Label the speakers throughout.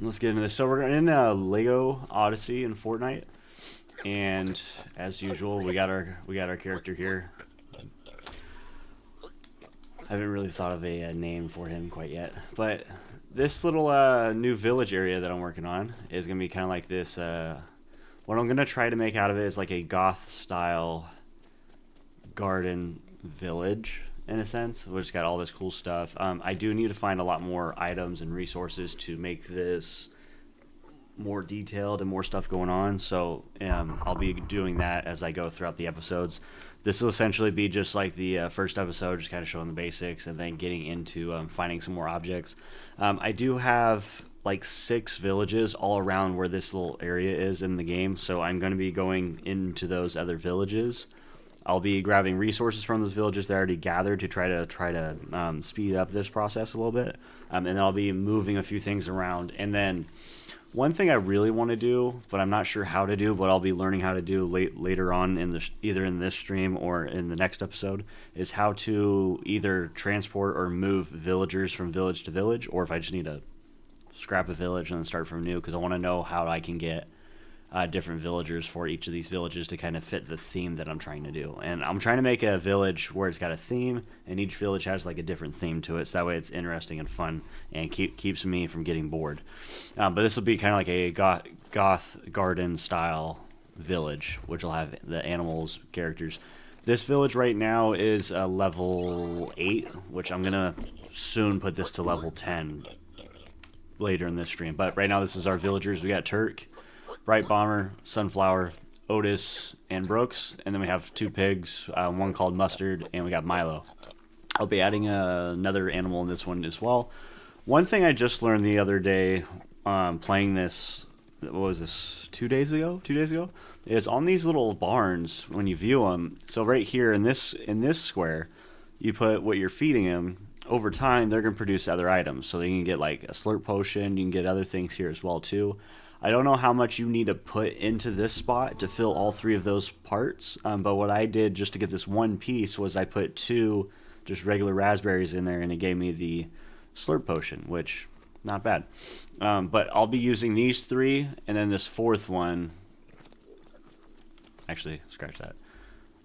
Speaker 1: let's get into this. So we're in Lego Odyssey in Fortnite, and as usual, we got our character here. I haven't really thought of a name for him quite yet, but this little new village area that I'm working on is gonna be kind of like this. What I'm gonna try to make out of it is like a goth style garden village in a sense, which got all this cool stuff. I do need to find a lot more items and resources to make this more detailed and more stuff going on. So I'll be doing that as I go throughout the episodes. This will essentially be just like the first episode, just kind of showing the basics and then getting into finding some more objects. I do have like 6 villages all around where this little area is in the game, so I'm going to be going into those other villages. I'll be grabbing resources from those villages that I already gathered to try to speed up this process a little bit, and then I'll be moving a few things around. And then one thing I really want to do, but I'm not sure how to do, but I'll be learning how to do later on in either in this stream or in the next episode, is how to either transport or move villagers from village to village, or if I just need to scrap a village and then start from new, because I want to know how I can get different villagers for each of these villages to kind of fit the theme that I'm trying to do. And I'm trying to make a village where it's got a theme, and each village has like a different theme to it, so that way it's interesting and fun and keeps me from getting bored. But this will be kind of like a goth garden style village, which will have the animals, characters. This village right now is level 8, which I'm gonna soon put this to level 10 later in this stream. But right now this is our villagers. We got Turk, Bright Bomber, Sunflower, Otis, and Brooks, and then we have 2 pigs, one called Mustard, and we got Milo. I'll be adding another animal in this one as well. One thing I just learned the other day playing this, what was this, 2 days ago? 2 days ago? Is on these little barns, when you view them, so right here in this square, you put what you're feeding them. Over time, they're going to produce other items. So you can get like a slurp potion, you can get other things here as well too. I don't know how much you need to put into this spot to fill all 3 of those parts, but what I did just to get this one piece was I put 2 just regular raspberries in there, and it gave me the slurp potion, which, not bad. But I'll be using these 3, and then this 4th one, actually, scratch that.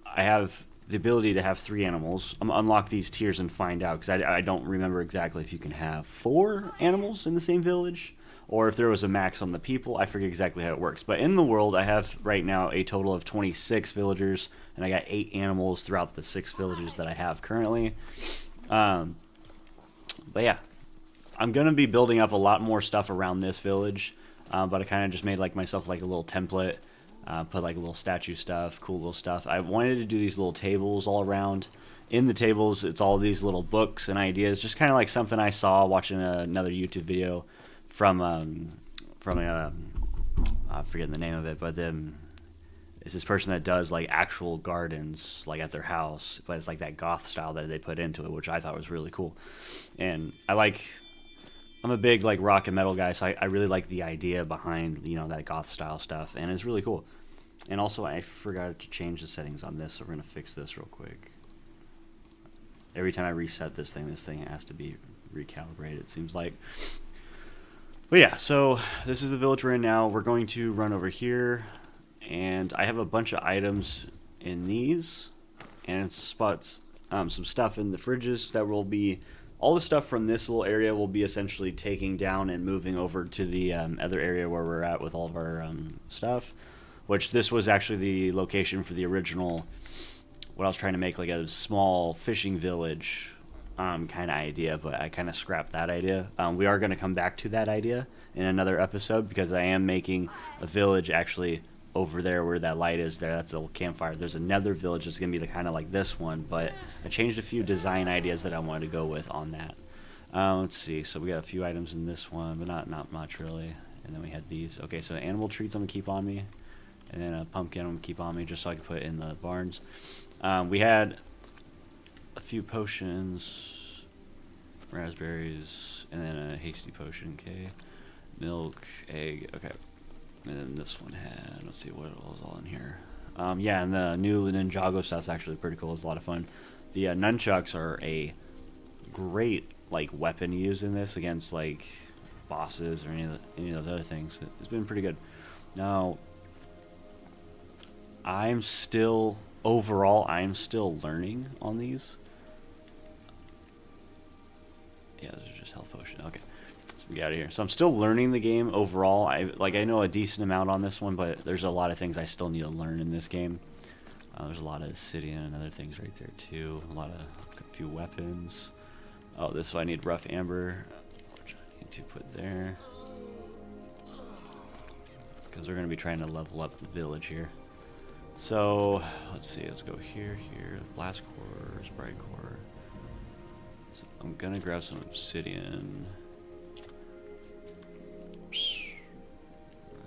Speaker 1: I have the ability to have 3 animals. I'm going to unlock these tiers and find out, because I don't remember exactly if you can have 4 animals in the same village, or if there was a max on the people. I forget exactly how it works. But in the world, I have right now a total of 26 villagers, and I got 8 animals throughout the 6 villages that I have currently. But yeah, I'm going to be building up a lot more stuff around this village, but I kind of just made like myself like a little template, put like a little statue stuff, cool little stuff. I wanted to do these little tables all around. In the tables, it's all these little books and ideas, just kind of like something I saw watching another YouTube video from I'm forgetting the name of it, but it's this person that does like actual gardens like at their house, but it's like that goth style that they put into it, which I thought was really cool. And I'm a big like rock and metal guy, so I really like the idea behind, you know, that goth style stuff, and it's really cool. And also I forgot to change the settings on this, so we're gonna fix this real quick. Every time I reset this thing has to be recalibrated, it seems like. But yeah, so this is the village we're in now. We're going to run over here, and I have a bunch of items in these, and some stuff in the fridges that will be, all the stuff from this little area will be essentially taking down and moving over to the other area where we're at with all of our stuff, which this was actually the location for the original, what I was trying to make, like a small fishing village kind of idea, but I kind of scrapped that idea. We are going to come back to that idea in another episode, because I am making a village actually over there where that light is there. That's a little campfire. There's another village that's going to be kind of like this one, but I changed a few design ideas that I wanted to go with on that. Let's see. So we got a few items in this one, but not much really. And then we had these. Okay, so animal treats I'm going to keep on me, and then a pumpkin I'm going to keep on me just so I can put it in the barns. We had a few potions, raspberries, and then a hasty potion, okay. Milk, egg, okay. And then this one had, let's see what was all in here. Yeah, and the new Ninjago stuff's actually pretty cool. It's a lot of fun. The nunchucks are a great like weapon to use in this against like bosses or any of those other things. It's been pretty good. Now, overall, I'm still learning on these. Yeah, those are just health potion. Okay, let's get out of here. So I'm still learning the game overall. I know a decent amount on this one, but there's a lot of things I still need to learn in this game. There's a lot of obsidian and other things right there too. A few weapons. Oh, this one I need rough amber, which I need to put there. Because we're going to be trying to level up the village here. So, let's see, let's go here, blast core, sprite core. So I'm going to grab some obsidian.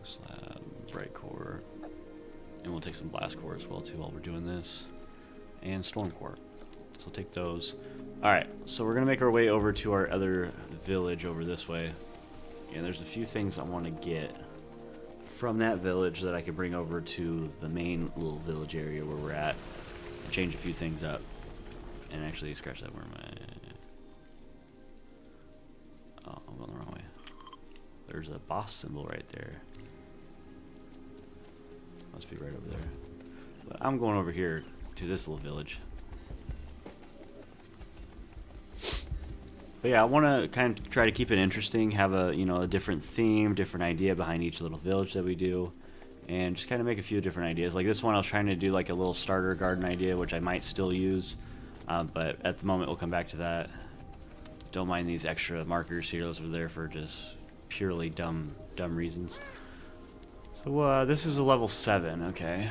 Speaker 1: Slab, bright core. And we'll take some blast core as well too while we're doing this. And storm core. So I'll take those. Alright, so we're going to make our way over to our other village over this way. And there's a few things I want to get from that village that I could bring over to the main little village area where we're at. Change a few things up. And actually, scratch that. Where am I? Oh, I'm going the wrong way. There's a boss symbol right there. Must be right over there. But I'm going over here to this little village. But yeah, I want to kind of try to keep it interesting, have a a different theme, different idea behind each little village that we do, and just kind of make a few different ideas. Like this one, I was trying to do like a little starter garden idea, which I might still use, but at the moment we'll come back to that. Don't mind these extra markers here; those are there for just purely dumb reasons. So this is a level 7, okay.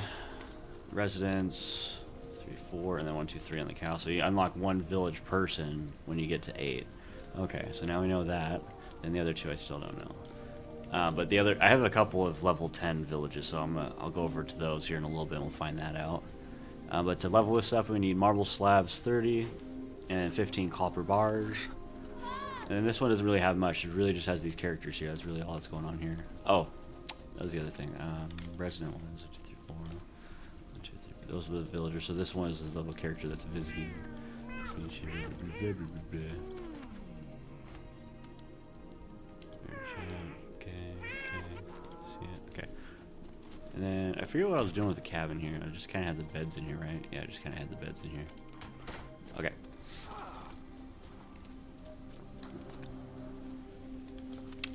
Speaker 1: Residents 3, 4, and then 1, 2, 3 on the cow. So you unlock one village person when you get to 8. Okay, so now we know that. And the other 2 I still don't know. But I have a couple of level 10 villages, so I'll go over to those here in a little bit and we'll find that out. But to level this up, we need marble slabs 30 and 15 copper bars. And then this one doesn't really have much. It really just has these characters here. That's really all that's going on here. Oh, that was the other thing. Resident ones, 1, 2, 3, 4. 1, 2, 3. Those are the villagers. So this one is the little character that's visiting. Okay. And then I forget what I was doing with the cabin here. I just kind of had the beds in here, right? Yeah, I just kind of had the beds in here. Okay.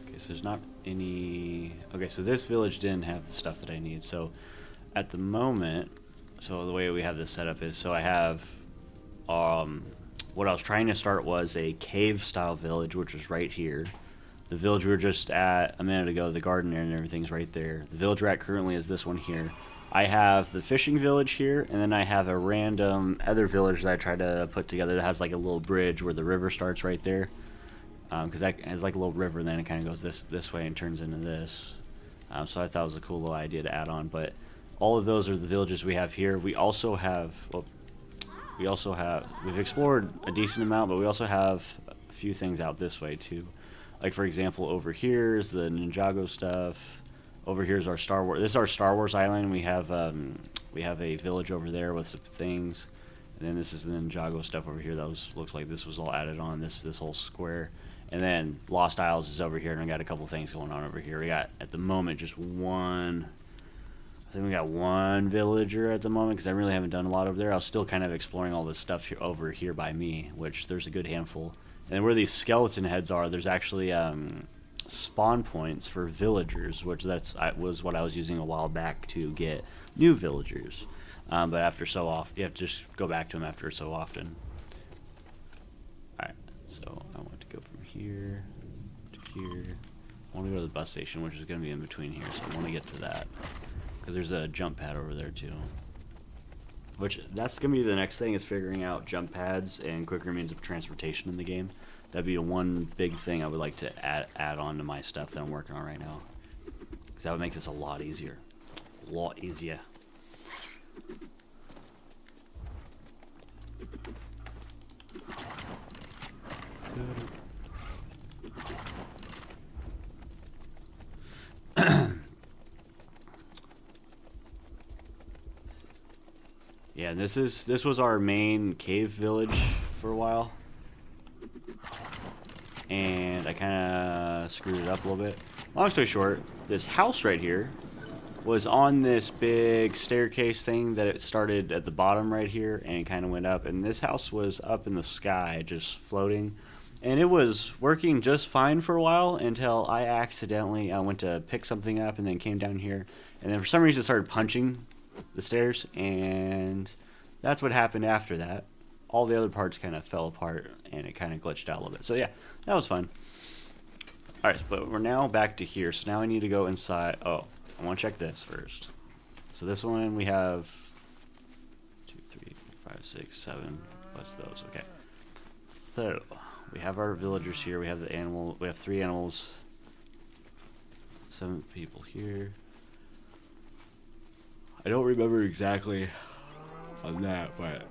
Speaker 1: Okay, so there's not any... Okay, so this village didn't have the stuff that I need. So at the moment, so the way we have this set up is, so I have... what I was trying to start was a cave-style village, which was right here. The village we were just at a minute ago, the garden and everything's right there. The village we're at currently is this one here. I have the fishing village here, and then I have a random other village that I tried to put together that has like a little bridge where the river starts right there. Because that has like a little river, and then it kind of goes this way and turns into this. So I thought it was a cool little idea to add on. But all of those are the villages we have here. We also have... Well, we've explored a decent amount, but we also have a few things out this way too. Like for example, over here is the Ninjago stuff. Over here is our Star Wars. This is our Star Wars island. We have a village over there with some things, and then this is the Ninjago stuff over here. That looks like this was all added on this whole square. And then Lost Isles is over here, and we got a couple things going on over here. We got at the moment just one. I think we got one villager at the moment because I really haven't done a lot over there. I was still kind of exploring all this stuff here, over here by me, which there's a good handful. And where these skeleton heads are, there's actually spawn points for villagers, which was what I was using a while back to get new villagers. But after so often, you have to just go back to them after so often. Alright, so I want to go from here to here. I want to go to the bus station, which is going to be in between here, so I want to get to that. Because there's a jump pad over there too. Which, that's going to be the next thing, is figuring out jump pads and quicker means of transportation in the game. That'd be one big thing I would like to add on to my stuff that I'm working on right now. Because that would make this a lot easier. A lot easier. Yeah, this was our main cave village for a while. and I kind of screwed it up a little bit. Long story short, this house right here was on this big staircase thing that it started at the bottom right here and kind of went up, and this house was up in the sky just floating, and it was working just fine for a while until I accidentally went to pick something up and then came down here, and then for some reason started punching the stairs, and that's what happened after that. All the other parts kind of fell apart and it kind of glitched out a little bit. So yeah, that was fun. Alright, but we're now back to here. So now I need to go inside. Oh, I want to check this first. So this one we have 2, 3, 5, 6, 7. What's those? Okay. So we have our villagers here. We have the animal. We have 3 animals. 7 people here. I don't remember exactly on that, but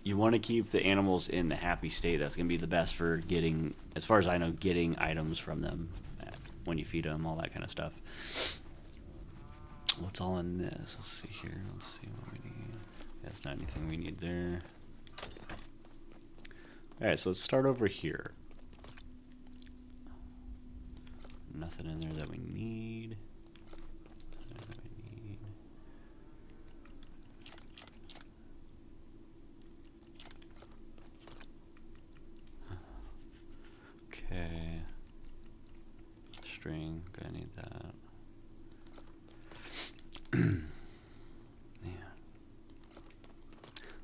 Speaker 1: you want to keep the animals in the happy state. That's going to be the best for getting, as far as I know, getting items from them when you feed them, all that kind of stuff. What's all in this? Let's see here. Let's see what we need. That's not anything we need there. Alright, so let's start over here. Nothing in there that we need. Okay. String, gonna need that. Yeah.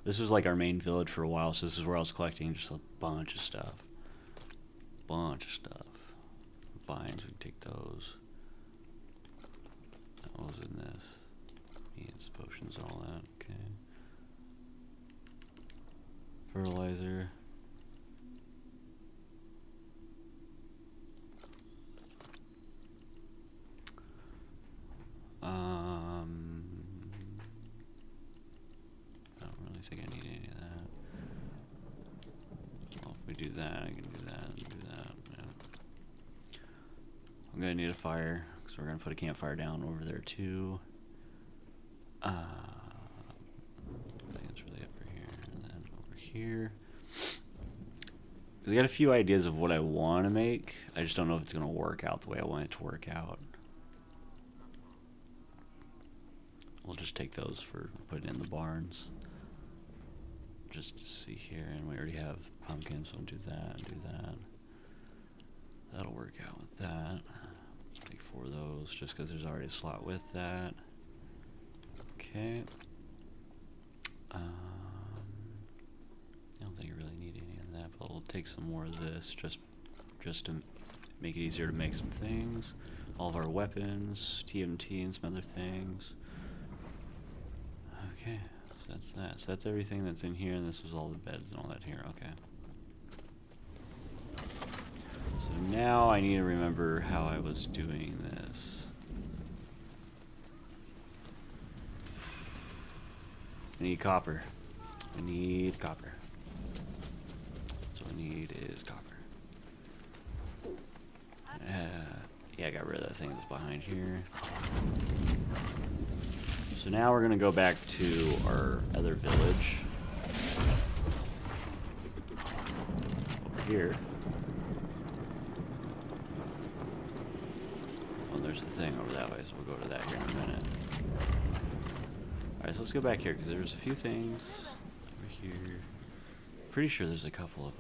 Speaker 1: This was like our main village for a while, so this is where I was collecting just a bunch of stuff. Vines, we can take those. What was in this? Beans, potions, all that, okay. Fertilizer. I don't really think I need any of that. Well, if we do that, I can do that and do that. Yeah. I'm gonna need a fire, because we're gonna put a campfire down over there too. I think it's really up for here, and then over here. Because I got a few ideas of what I want to make. I just don't know if it's gonna work out the way I want it to work out. We'll just take those for putting in the barns. Just to see here, and we already have pumpkins, so we'll do that and do that. That'll work out with that. Take 4 of those, just because there's already a slot with that. Okay. I don't think I really need any of that, but we'll take some more of this, just to make it easier to make some things. All of our weapons, TNT, and some other things. Okay, so that's that. So that's everything that's in here, and this was all the beds and all that here. Okay. So now I need to remember how I was doing this. I need copper. I need copper. So what I need is copper. Yeah, I got rid of that thing that's behind here. So now we're gonna go back to our other village. Over here. Oh, there's a thing over that way, so we'll go to that here in a minute. Alright, so let's go back here, because there's a few things over here. Pretty sure there's a couple of,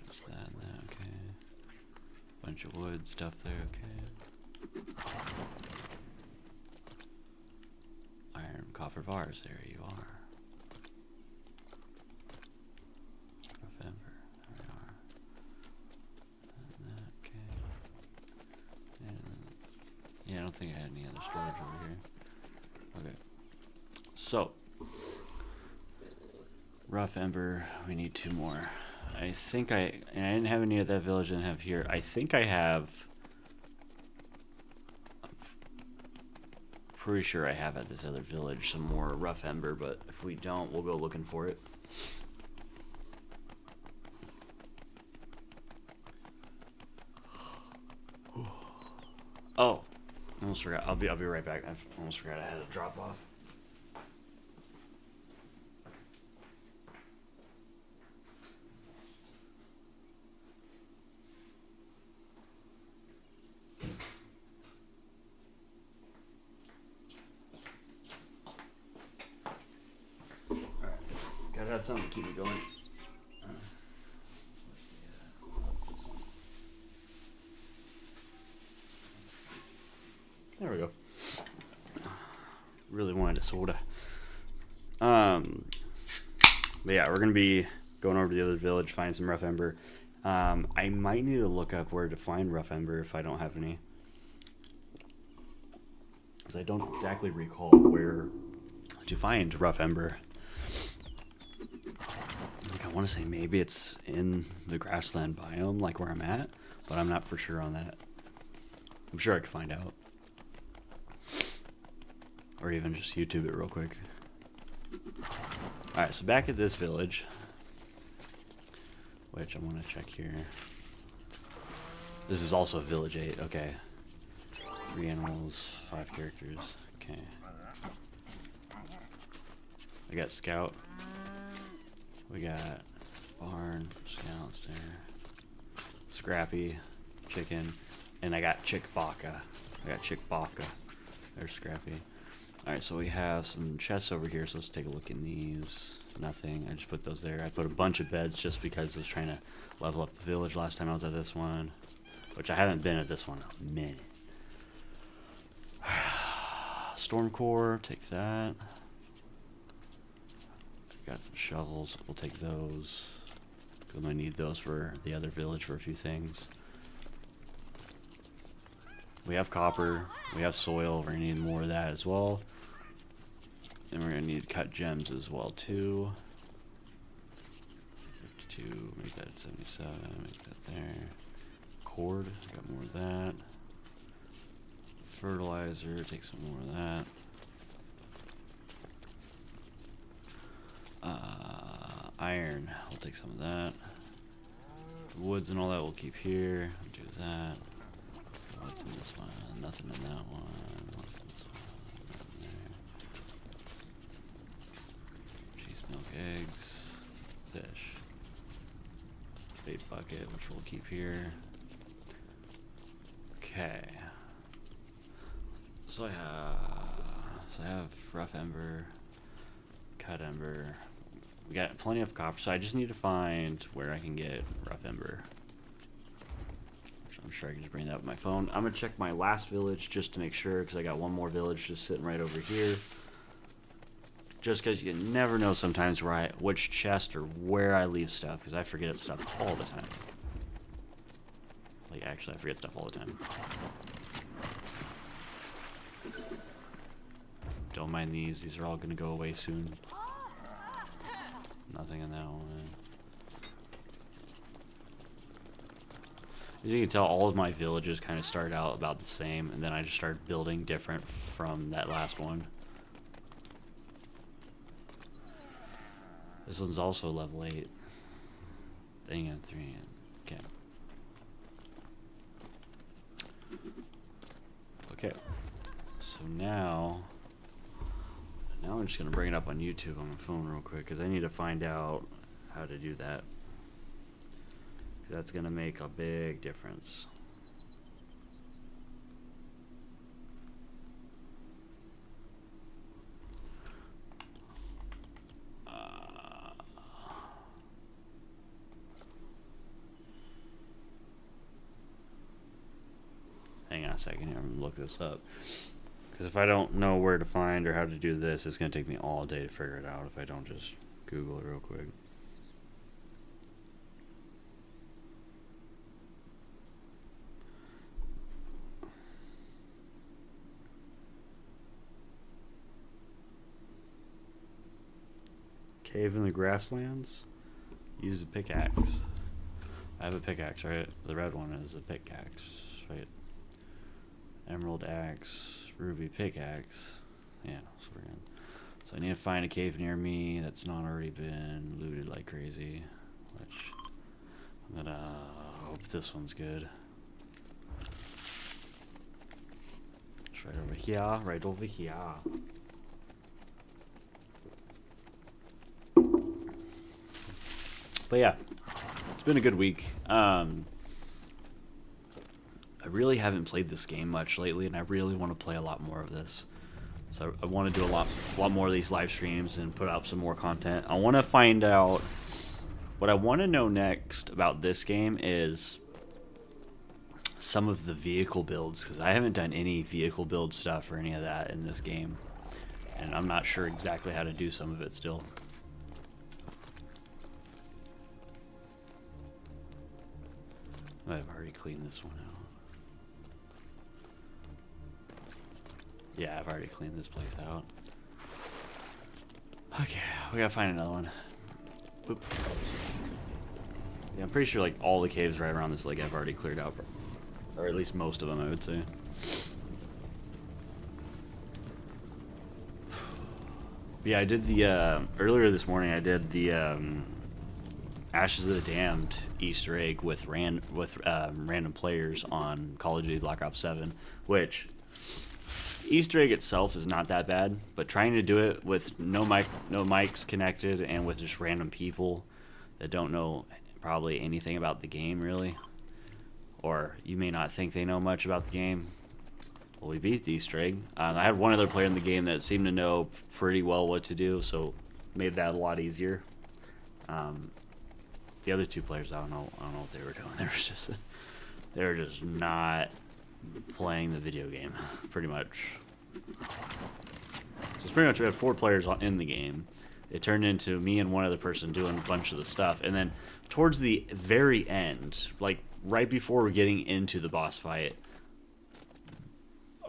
Speaker 1: what's that and that, okay. Bunch of wood stuff there, okay. Iron, copper bars, there you are. Rough ember, there we are. And that, okay. And, yeah, I don't think I had any other storage over here. Okay. So, rough ember, we need 2 more. I think and I didn't have any of that village I didn't have here. I think I have, I'm pretty sure I have at this other village some more rough ember, but if we don't, we'll go looking for it. Oh, almost forgot. I'll be right back. I almost forgot I had a drop off. something to keep me going. There we go. Really wanted a soda. But yeah, we're gonna be going over to the other village, find some rough ember. I might need to look up where to find rough ember if I don't have any, because I don't exactly recall where to find rough ember. I want to say maybe it's in the grassland biome, like where I'm at, but I'm not for sure on that. I'm sure I could find out. Or even just YouTube it real quick. Alright, so back at this village, which I'm going to check here. This is also village 8, okay. 3 animals, 5 characters, okay. I got scout. We got barn, scouts there. Scrappy, chicken, and I got chick baka. There's Scrappy. Alright, so we have some chests over here, so let's take a look in these. Nothing, I just put those there. I put a bunch of beds just because I was trying to level up the village last time I was at this one. Which I haven't been at this one in a minute. Storm core, take that. Got some shovels, we'll take those. Because I'm going to need those for the other village for a few things. We have copper, we have soil, we're going to need more of that as well. And we're going to need to cut gems as well too. 52, make that 77, make that there. Cord, got more of that. Fertilizer, take some more of that. Iron, we'll take some of that. Woods and all that we'll keep here. Do that. What's in this one? Nothing in that one. What's in this one? Nothing there. Cheese, milk, eggs, fish. Bait bucket, which we'll keep here. Okay. So I have rough ember, cut ember. We got plenty of copper, so I just need to find where I can get rough ember. I'm sure I can just bring that up with my phone. I'm gonna check my last village just to make sure, because I got one more village just sitting right over here. Just because you never know sometimes which chest or where I leave stuff, because I forget stuff all the time. Like, actually, I forget stuff all the time. Don't mind these. These are all gonna go away soon. Nothing in that one. As you can tell, all of my villages kind of started out about the same, and then I just started building different from that last one. This one's also level 8. Thing at 3. Okay. Okay. So now I'm just going to bring it up on YouTube on my phone real quick, because I need to find out how to do that. That's going to make a big difference. Hang on a second here, I'm going to look this up. Because if I don't know where to find or how to do this, it's going to take me all day to figure it out if I don't just Google it real quick. Cave in the grasslands? Use a pickaxe. I have a pickaxe, right? The red one is a pickaxe, right? Emerald axe, ruby pickaxe. Yeah, so we're good. So I need to find a cave near me that's not already been looted like crazy. Which I'm gonna hope this one's good. It's right over here, right over here. But yeah, it's been a good week. I really haven't played this game much lately, and I really want to play a lot more of this. So I want to do a lot more of these live streams and put out some more content. I want to find out what I want to know next about this game is some of the vehicle builds, because I haven't done any vehicle build stuff or any of that in this game, and I'm not sure exactly how to do some of it still. I've already cleaned this one out. Yeah, I've already cleaned this place out. Okay, we gotta find another one. Boop. Yeah, I'm pretty sure like all the caves right around this lake I've already cleared out, or at least most of them, I would say. Yeah, I did the earlier this morning. I did the Ashes of the Damned Easter egg with random players on Call of Duty Black Ops 7, which Easter egg itself is not that bad, but trying to do it with no mics connected and with just random people that don't know probably anything about the game really, or you may not think they know much about the game. Well, we beat the Easter egg. I had one other player in the game that seemed to know pretty well what to do, so made that a lot easier. The other two players, I don't know what they were doing. They were just not playing the video game, pretty much. So it's pretty much we had 4 players in the game. It turned into me and one other person doing a bunch of the stuff, and then towards the very end, like right before we're getting into the boss fight,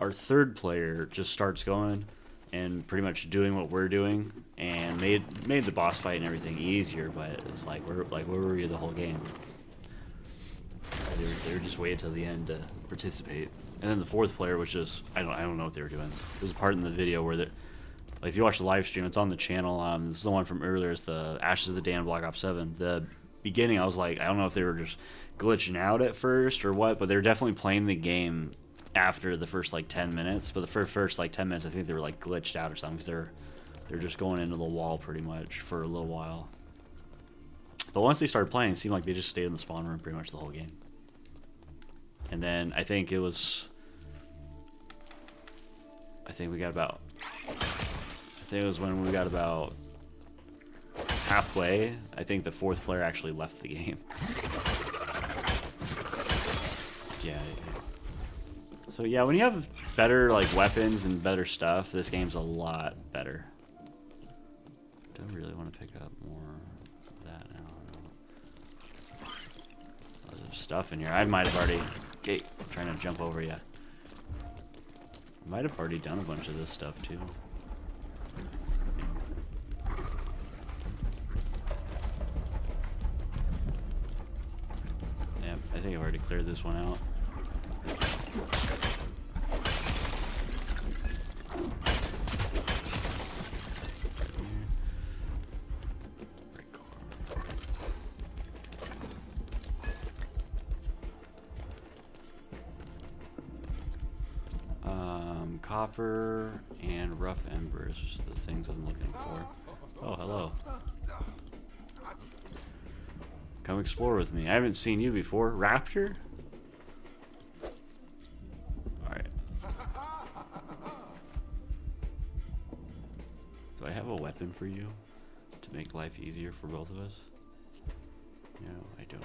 Speaker 1: our third player just starts going and pretty much doing what we're doing, and made the boss fight and everything easier. But it's like where were you the whole game? They were just waiting till the end to participate. And then the fourth player was just I don't know what they were doing. There's a part in the video where like if you watch the live stream, it's on the channel. This is the one from earlier. It's the Ashes of the Damned Black Ops 7. The beginning, I was like, I don't know if they were just glitching out at first or what, but they were definitely playing the game after the first like 10 minutes. But the first like 10 minutes, I think they were like glitched out or something, because they're just going into the wall pretty much for a little while. But once they started playing, it seemed like they just stayed in the spawn room pretty much the whole game. And then I think we got about, I think it was when we got about halfway, I think the fourth player actually left the game. Yeah. So yeah, when you have better like weapons and better stuff, this game's a lot better. Don't really want to pick up more of that now. There's stuff in here. I might have already... Okay, I'm trying to jump over you. I might have already done a bunch of this stuff too. Yeah, I think I've already cleared this one out. Copper and rough embers, the things I'm looking for. Oh, hello. Come explore with me. I haven't seen you before. Raptor? Alright. Do I have a weapon for you to make life easier for both of us? No, I don't.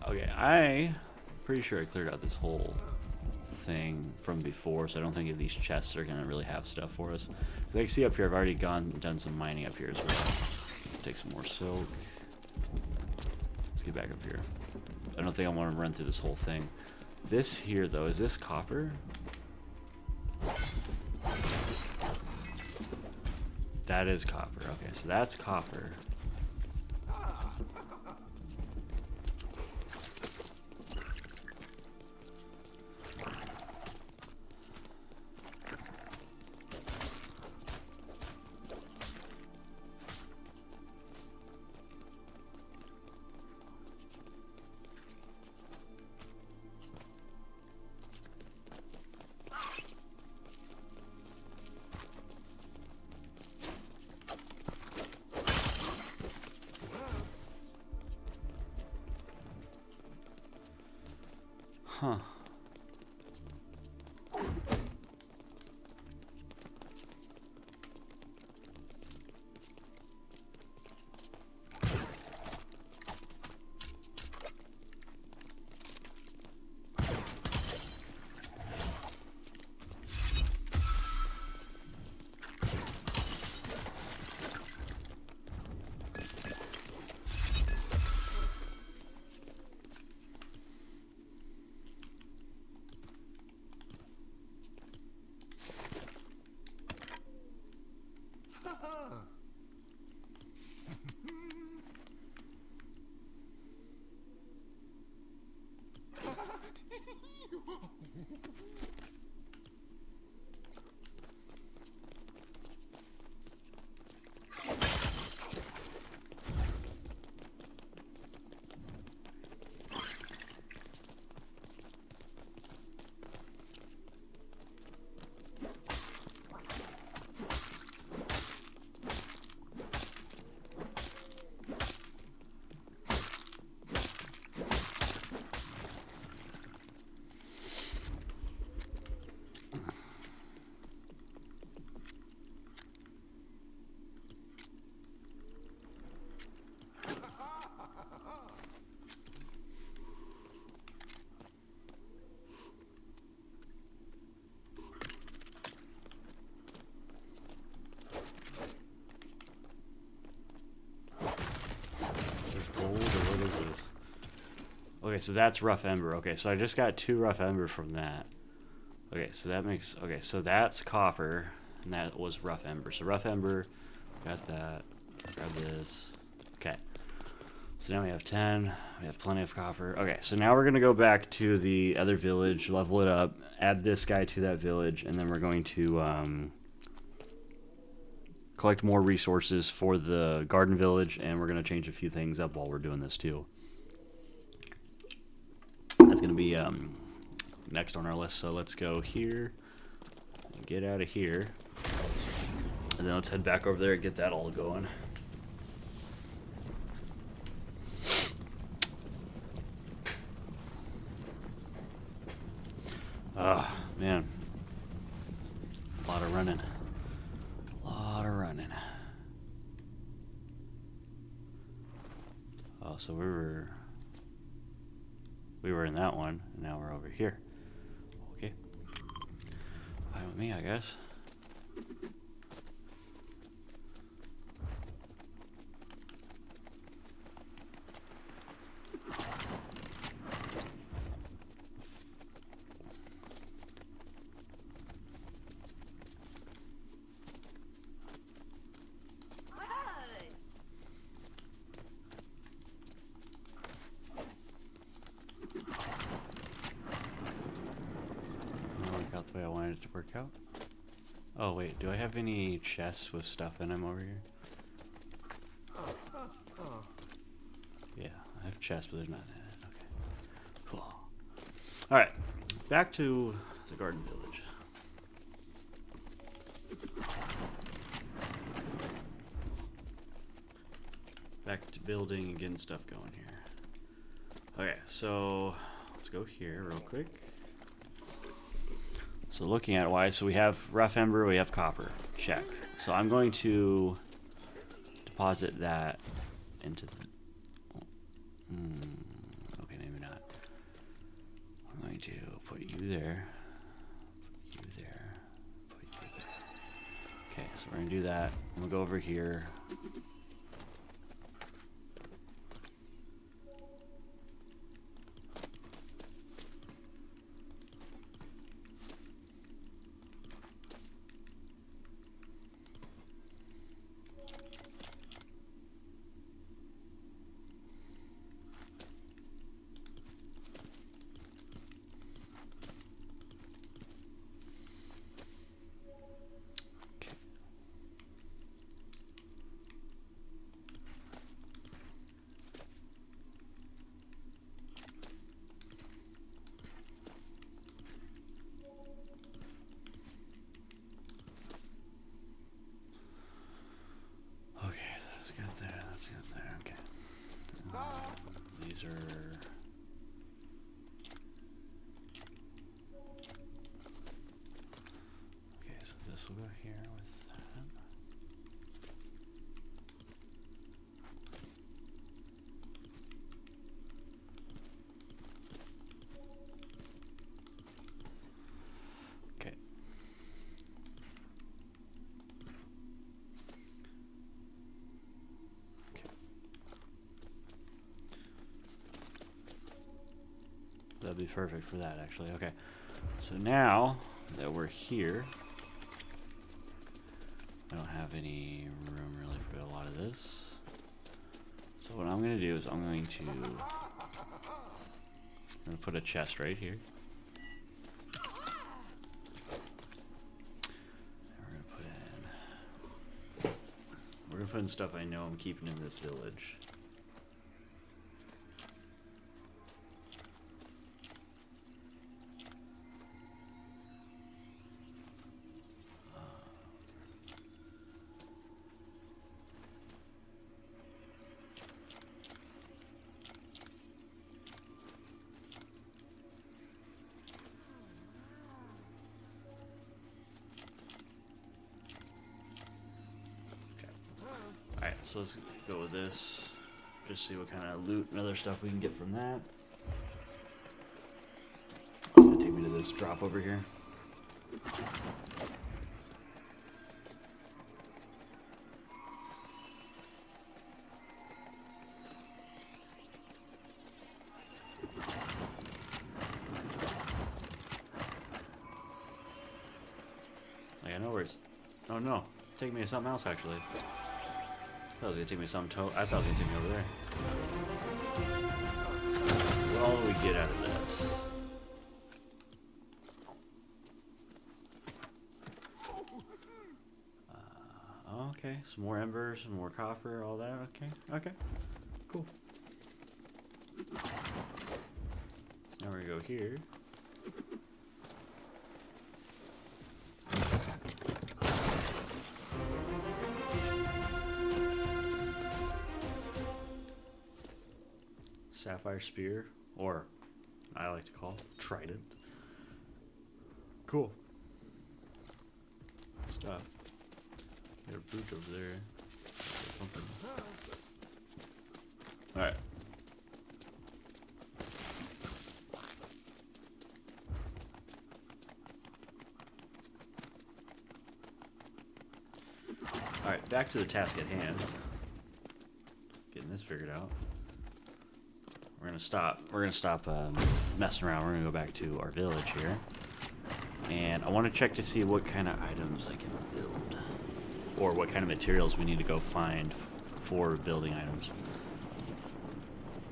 Speaker 1: Okay, I'm pretty sure I cleared out this whole thing from before, so I don't think of these chests are gonna really have stuff for us. As I can see up here, I've already done some mining up here as well. Take some more silk. Let's get back up here. I don't think I want to run through this whole thing. This here though, is this copper? That is copper. Okay, so that's copper. Huh. Okay, so that's rough ember. Okay, so I just got 2 rough ember from that. Okay, so that makes... Okay, so that's copper, and that was rough ember. So rough ember, got that. Grab this. Okay. So now we have 10. We have plenty of copper. Okay, so now we're going to go back to the other village, level it up, add this guy to that village, and then we're going to collect more resources for the garden village, and we're going to change a few things up while we're doing this too. That's going to be next on our list. So let's go here and get out of here. And then let's head back over there and get that all going. Oh, man. A lot of running. A lot of running. Oh, so we were in that one, and now we're over here. Okay. Fine with me, I guess. The way I wanted it to work out. Oh wait, do I have any chests with stuff in them over here? Yeah, I have chests, but there's not in it. Okay, cool. Alright, back to the garden village. Back to building and getting stuff going here. Okay, so let's go here real quick. So looking at why, so we have rough ember, we have copper, check. So I'm going to deposit that into the, okay, maybe not. I'm going to put you there, put you there, put you there. Okay, so we're gonna do that. I'm gonna go over here. These are... Okay, so this will go here with that. Okay. That'd be perfect for that, actually. Okay, so now that we're here, I don't have any room really for a lot of this. So what I'm going to do is I'm going to put a chest right here. And we're going to put in stuff I know I'm keeping in this village. Alright, so let's go with this. Just see what kind of loot and other stuff we can get from that. It's gonna take me to this drop over here. it's... Oh no. Take me to something else, actually. I thought it was gonna take me to something I thought it was gonna take me over there. What all do we get out of this? Okay, some more embers, some more copper, all that. Okay, okay, cool. Now we're gonna go here. Sapphire spear, or I like to call trident. Cool stuff. Got a boot over there. Something. Alright. Alright, back to the task at hand. Getting this figured out. We're gonna stop messing around. We're gonna go back to our village here. And I want to check to see what kind of items I can build. Or what kind of materials we need to go find for building items.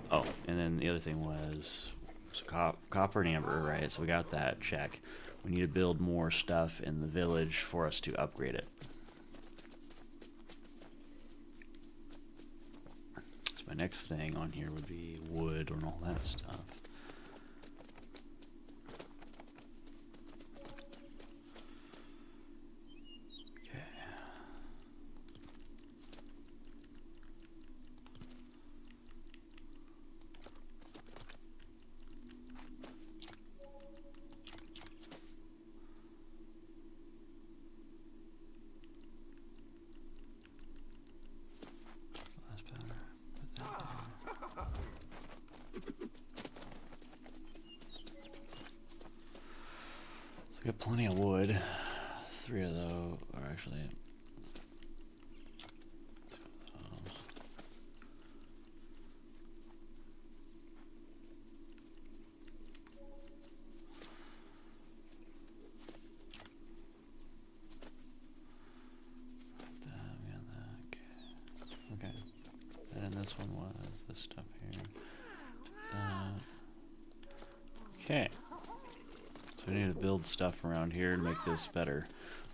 Speaker 1: Oh, and then the other thing was so copper and amber, right? So we got that, check. We need to build more stuff in the village for us to upgrade it. So my next thing on here would be wood and all that stuff. We got plenty of wood. 3 of those, or actually 2 of those. That, we got that. Okay. And then this one was this stuff here. Okay. So we need to build stuff around here to make this better.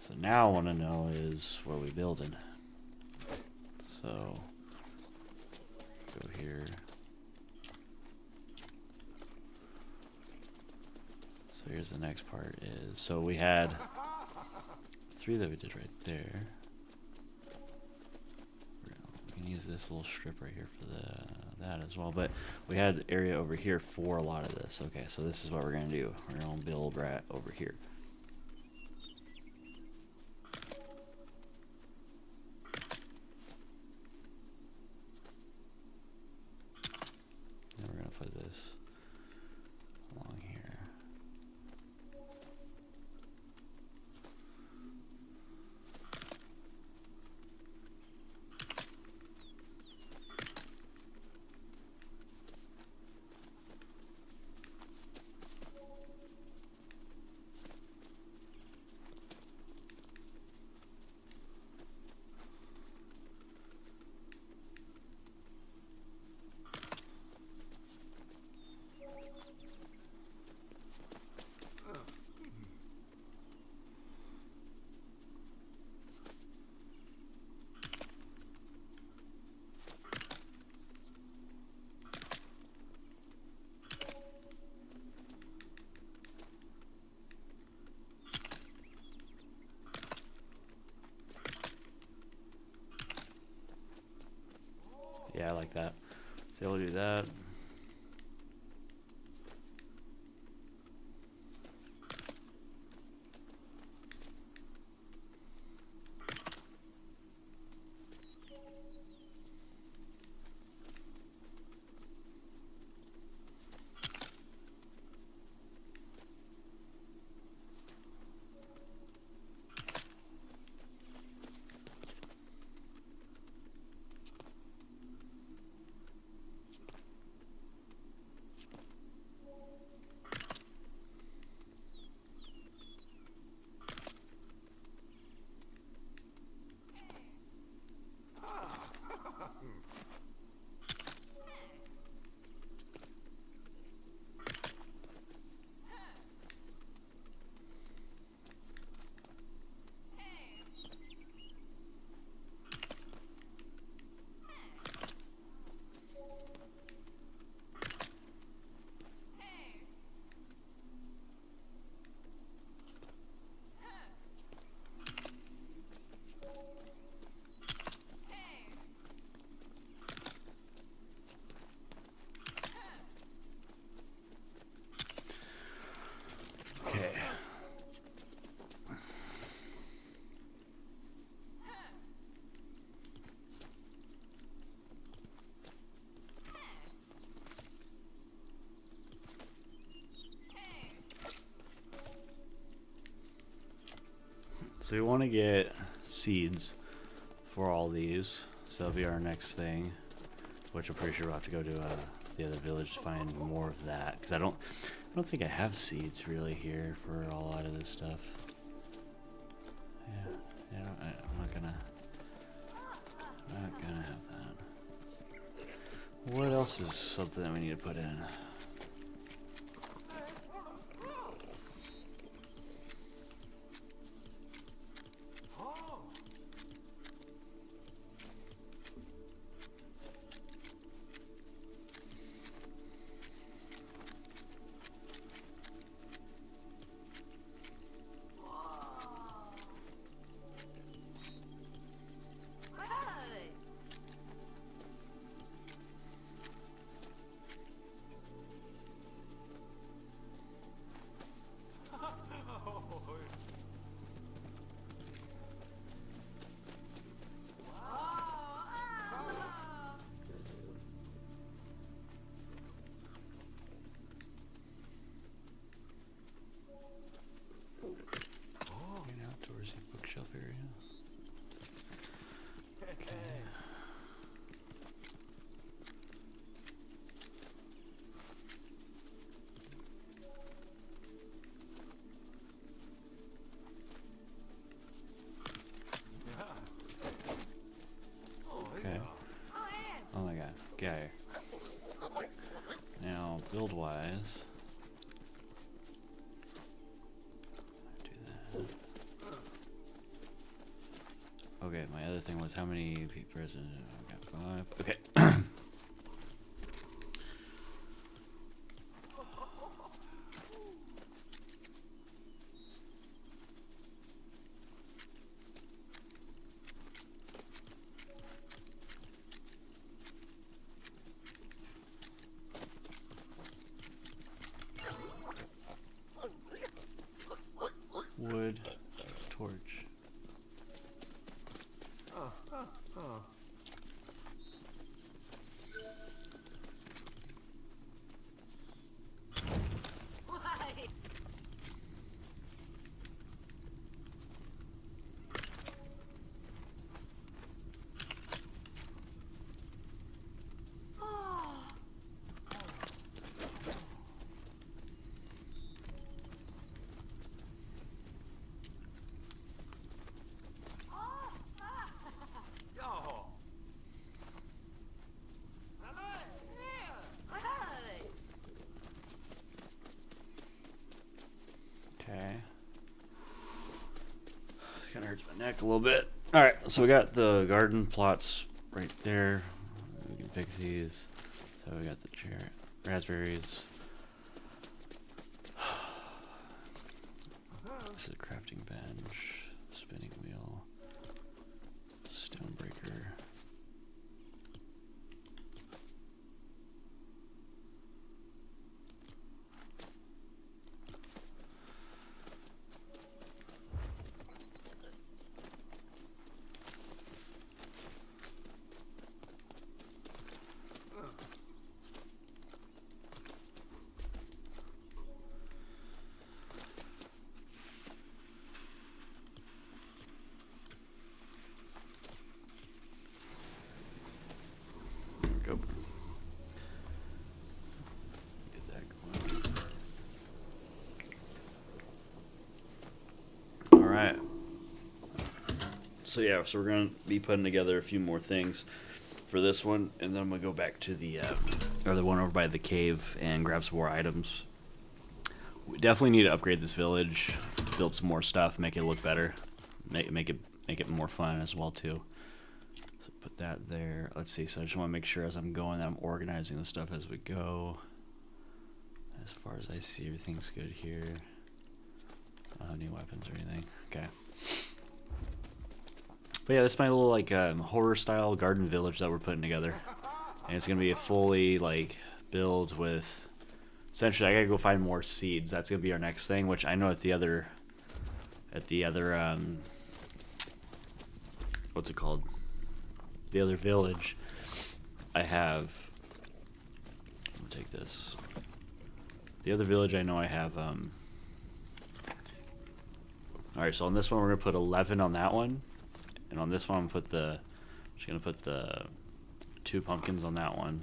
Speaker 1: So now I want to know is where we building. So go here. So here's the next part is, so we had 3 that we did right there. We can use this little strip right here for that as well, but we had the area over here for a lot of this. Okay, so this is what we're gonna do. We're gonna build right over here. Then we're gonna put this along here. Yeah, I like that. So we'll do that. So we want to get seeds for all these. So that'll be our next thing, which I'm pretty sure we'll have to go to the other village to find more of that. Because I don't think I have seeds really here for a lot of this stuff. Yeah, I'm not gonna have that. What else is something that we need to put in? Okay. Now, build wise, do that. Okay, my other thing was how many present? I got 5. Okay. Wood, torch. Okay. This kind of hurts my neck a little bit. Alright, so we got the garden plots right there. We can fix these. So we got the raspberries. This is a crafting bench, spinning wheel, stone breaker. Go. Get that going. All right. So yeah, so we're gonna be putting together a few more things for this one, and then I'm gonna go back to the other one over by the cave and grab some more items. We definitely need to upgrade this village, build some more stuff, make it look better, make it more fun as well too. So put that there. Let's see. So I just want to make sure as I'm going that I'm organizing the stuff as we go. As far as I see, everything's good here. I don't have any weapons or anything. Okay. But yeah, this is my little like horror style garden village that we're putting together, and it's gonna be a fully like build with. Essentially, I gotta go find more seeds. That's gonna be our next thing. Which I know at the other what's it called? The other village, I have. I'm gonna take this. The other village, I know I have. Alright, so on this one we're going to put 11 on that one. And on this one I'm just going to put the 2 pumpkins on that one.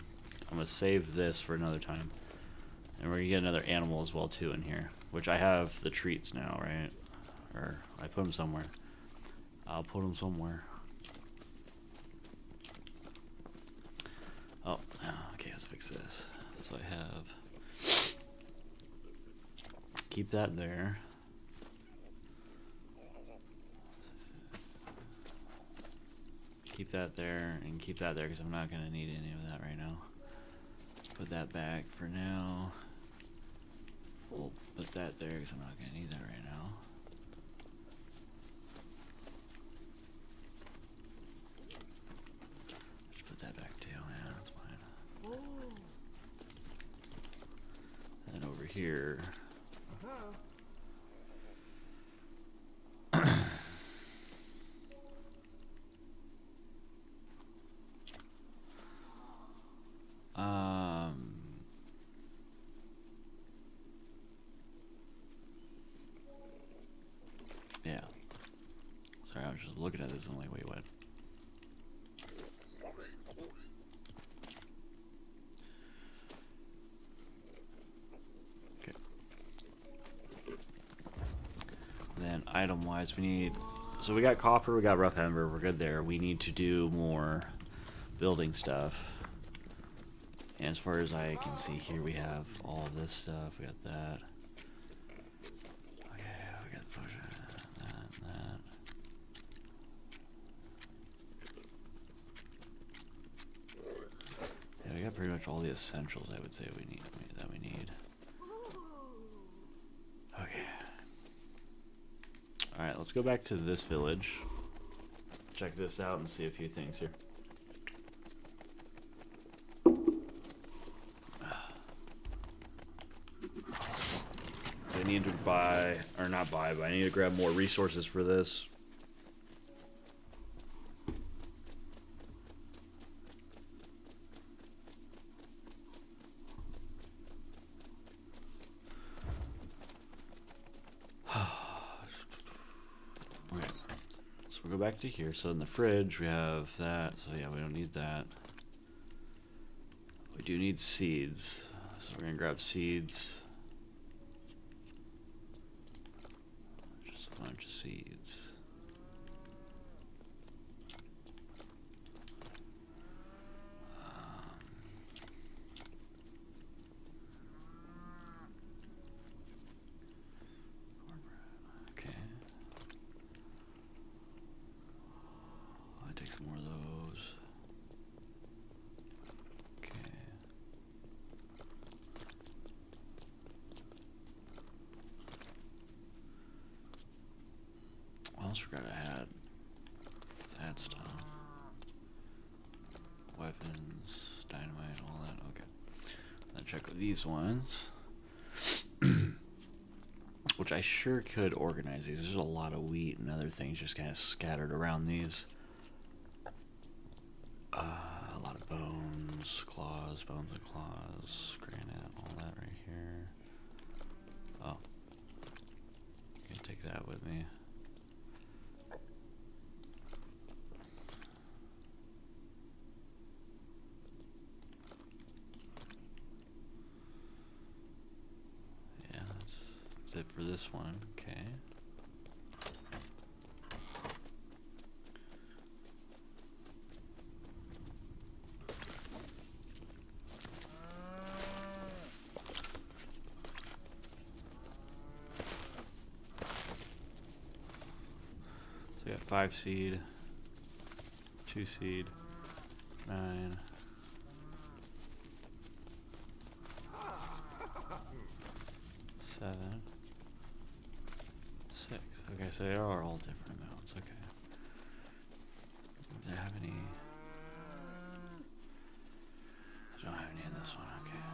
Speaker 1: I'm going to save this for another time. And we're going to get another animal as well too in here. Which I have the treats now, right? Or I put them somewhere. I'll put them somewhere. Oh, okay, let's fix this. So I have... Keep that there. Keep that there, and keep that there, because I'm not going to need any of that right now. Put that back for now. We'll put that there, because I'm not going to need that right now. Just put that back too, yeah, that's fine. And then over here... Yeah. Sorry, I was just looking at this and I'm like, wait, what? Okay. Then item-wise, we need... So we got copper, we got rough ember, we're good there. We need to do more building stuff. And as far as I can see here, we have all this stuff. We got that. Okay, we got that, that. Yeah, we got pretty much all the essentials, I would say, we need. Okay. Alright, let's go back to this village. Check this out and see a few things here. I need to buy, or not buy, but I need to grab more resources for this. Okay, so we'll go back to here. So in the fridge we have that, so yeah, we don't need that. We do need seeds, so we're gonna grab seeds. Bunch of seeds. Okay. I'll take some more of those. Okay. I almost forgot I had that stuff. Weapons, dynamite, all that. Okay. Let's check with these ones. Which I sure could organize these. There's a lot of wheat and other things just kind of scattered around these. A lot of bones, claws, bones and claws, granite, all that right here. Oh. I can take that with me. It for this one, okay. So we got 5 seed, 2 seed, 9. Seven. 6. Okay, so they are all different amounts. Okay. Do I have any? I don't have any in this one. Okay.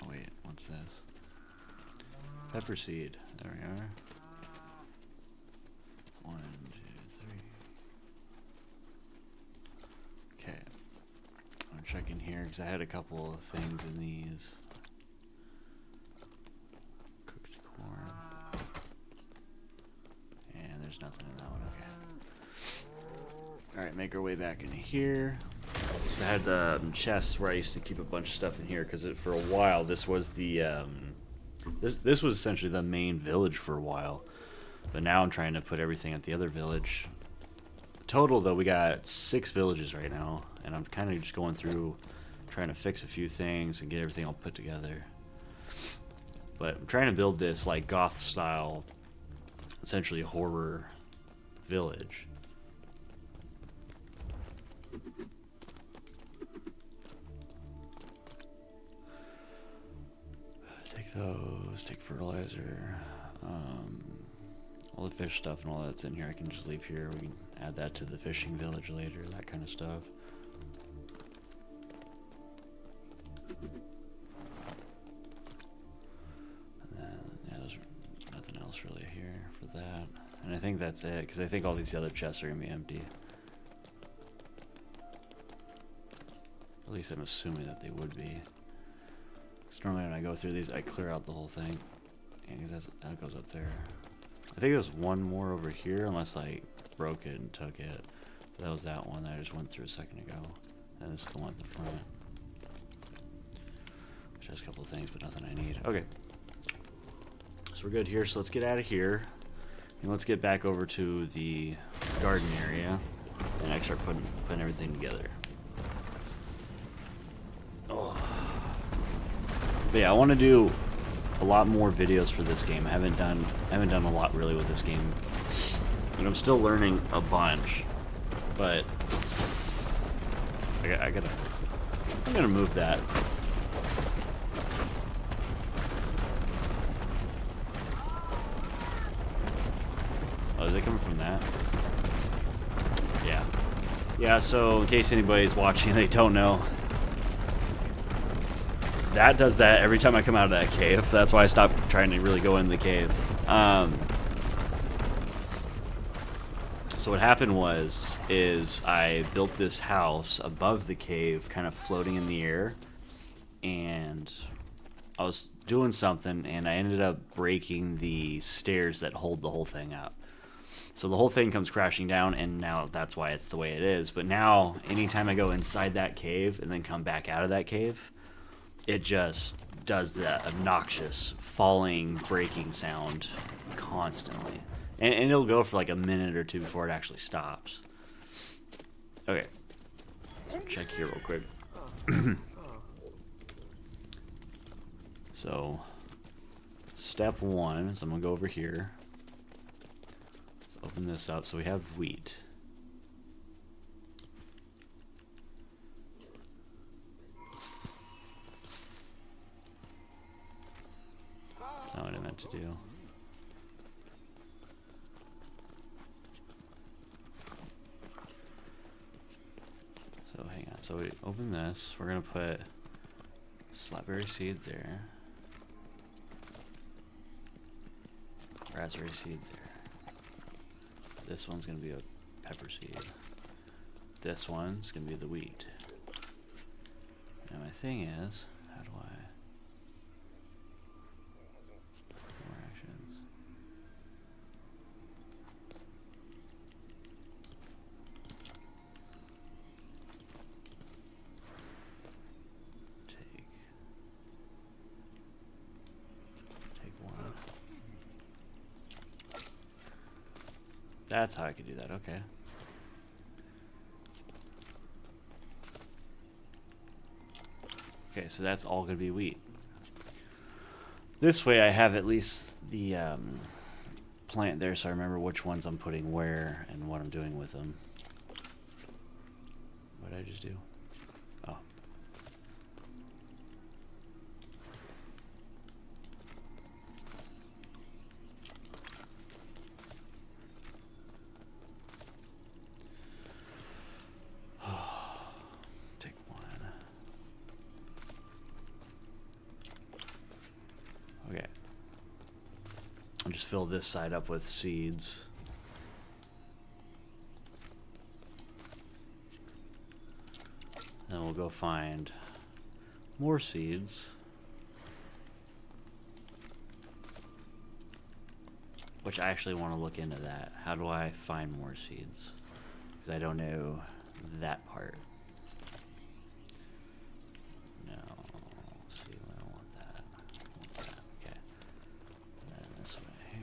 Speaker 1: Oh wait, what's this? Pepper seed. There we are. 1, 2, 3. Okay. I'm checking here because I had a couple of things in these. Alright, make our way back in here. I had chests where I used to keep a bunch of stuff in here because for a while this was the this was essentially the main village for a while, but now I'm trying to put everything at the other village. Total though, we got 6 villages right now, and I'm kind of just going through trying to fix a few things and get everything all put together. But I'm trying to build this like goth style, essentially horror village. Take those, take fertilizer, all the fish stuff and all that's in here I can just leave here. We can add that to the fishing village later, that kind of stuff. And then, yeah, there's nothing else really here for that. And I think that's it, because I think all these other chests are going to be empty. At least I'm assuming that they would be. Because normally when I go through these, I clear out the whole thing. And that goes up there. I think there's one more over here, unless I broke it and took it. But that was that one that I just went through a second ago. And this is the one at the front. Which has a couple of things, but nothing I need. Okay. So we're good here, so let's get out of here. And let's get back over to the garden area. And I start putting everything together. Oh. But yeah, I want to do a lot more videos for this game. I haven't done a lot really with this game, and I'm still learning a bunch. But I'm gonna move that. Oh, is it coming from that? Yeah. So in case anybody's watching, they don't know. That does that every time I come out of that cave. That's why I stopped trying to really go in the cave. So what happened is I built this house above the cave, kind of floating in the air, and I was doing something, and I ended up breaking the stairs that hold the whole thing up. So the whole thing comes crashing down, and now that's why it's the way it is. But now, anytime I go inside that cave and then come back out of that cave, it just does that obnoxious falling, breaking sound constantly. And it'll go for like a minute or two before it actually stops. Okay. Check here real quick. So, step 1, so I'm going to go over here. Let's open this up. So we have wheat. That's not what I meant to do. So hang on. So we open this. We're gonna put slapberry seed there, raspberry seed there. This one's gonna be a pepper seed. This one's gonna be the wheat. And my thing is, how do I? More actions. Take one. That's how I could do that. Okay. Okay, so that's all going to be wheat. This way I have at least the plant there, so I remember which ones I'm putting where and what I'm doing with them. What did I just do? Oh. I'll just fill this side up with seeds. Then we'll go find more seeds. Which I actually want to look into that. How do I find more seeds? because I don't know that part. No, see, I don't want that. I want that. Okay. And then this way here.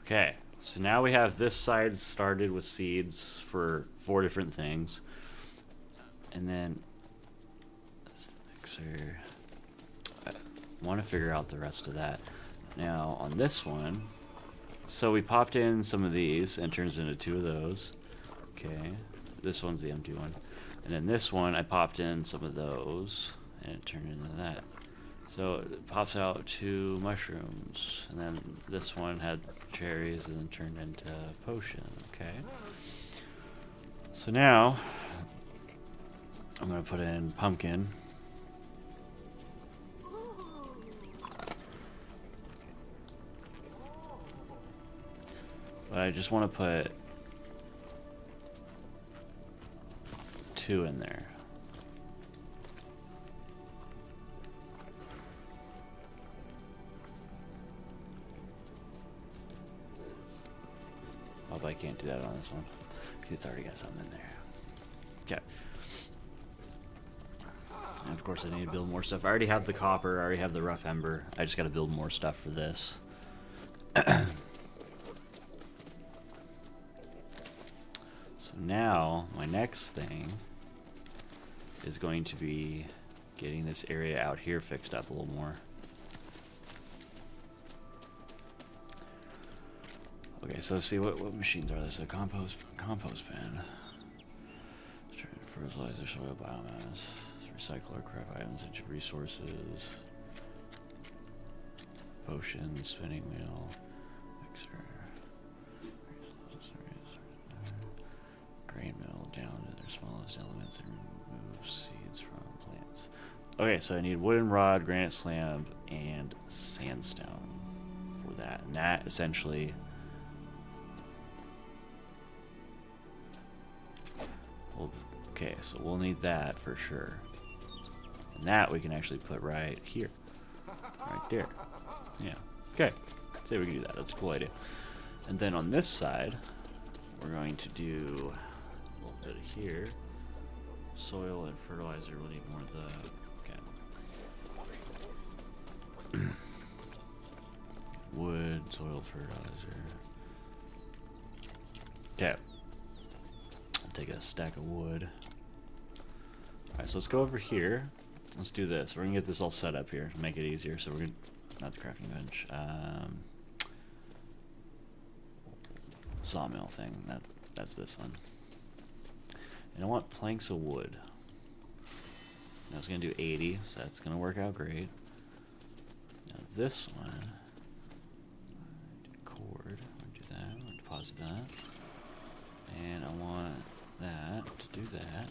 Speaker 1: Okay, so now we have this side started with seeds for 4 different things. And then this mixer. I want to figure out the rest of that. Now on this one, so we popped in some of these and it turns into 2 of those. Okay, this one's the empty one. And then this one, I popped in some of those and it turned into that. So it pops out 2 mushrooms, and then this one had cherries and then turned into potion. Okay. So now I'm gonna put in pumpkin. But I just want to put 2 in there. Oh, I can't do that on this one because it's already got something in there. Okay. And of course I need to build more stuff. I already have the copper, I already have the rough ember. I just got to build more stuff for this. So now my next thing is going to be getting this area out here fixed up a little more. Okay, so see what machines are this? A compost bin. Fertilizer, soil biomass, recycle or craft items into resources. Potion, spinning wheel, mixer. Grain mill down to their smallest elements and remove seeds from plants. Okay, so I need wooden rod, granite slab, and sandstone for that. And that essentially okay, so we'll need that for sure. And that we can actually put right here. Right there. Yeah. Okay. Say we can do that. That's a cool idea. And then on this side, we're going to do a little bit of here. Soil and fertilizer. We'll need more of the... Okay. Wood, soil, fertilizer. Okay. I'll take a stack of wood. Alright, so let's go over here. Let's do this. We're gonna get this all set up here to make it easier. So we're gonna... Not the crafting bench. Sawmill thing. That's this one. And I want planks of wood. I was gonna do 80, so that's gonna work out great. Now this one... Cord. I'm gonna do that. I'm gonna deposit that. And I want that to do that.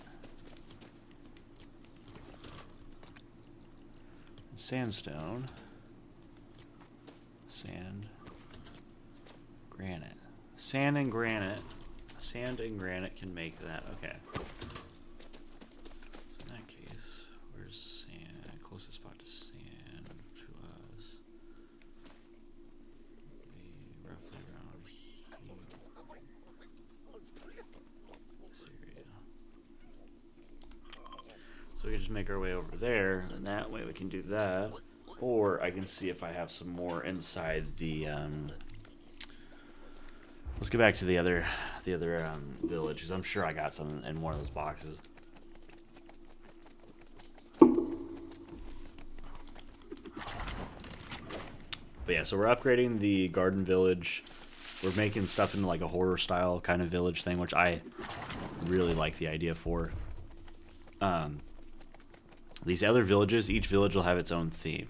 Speaker 1: Sandstone. Sand. Granite. Sand and granite. Sand and granite can make that. Okay. In that case, where's sand? Closest spot to sand to us. Be roughly around here. This area. So we can just make our way over there, and that way we can do that. Or I can see if I have some more inside the let's get back to the other village, because I'm sure I got some in one of those boxes. But yeah, so we're upgrading the garden village. We're making stuff into like a horror style kind of village thing, which I really like the idea for. These other villages, each village will have its own theme.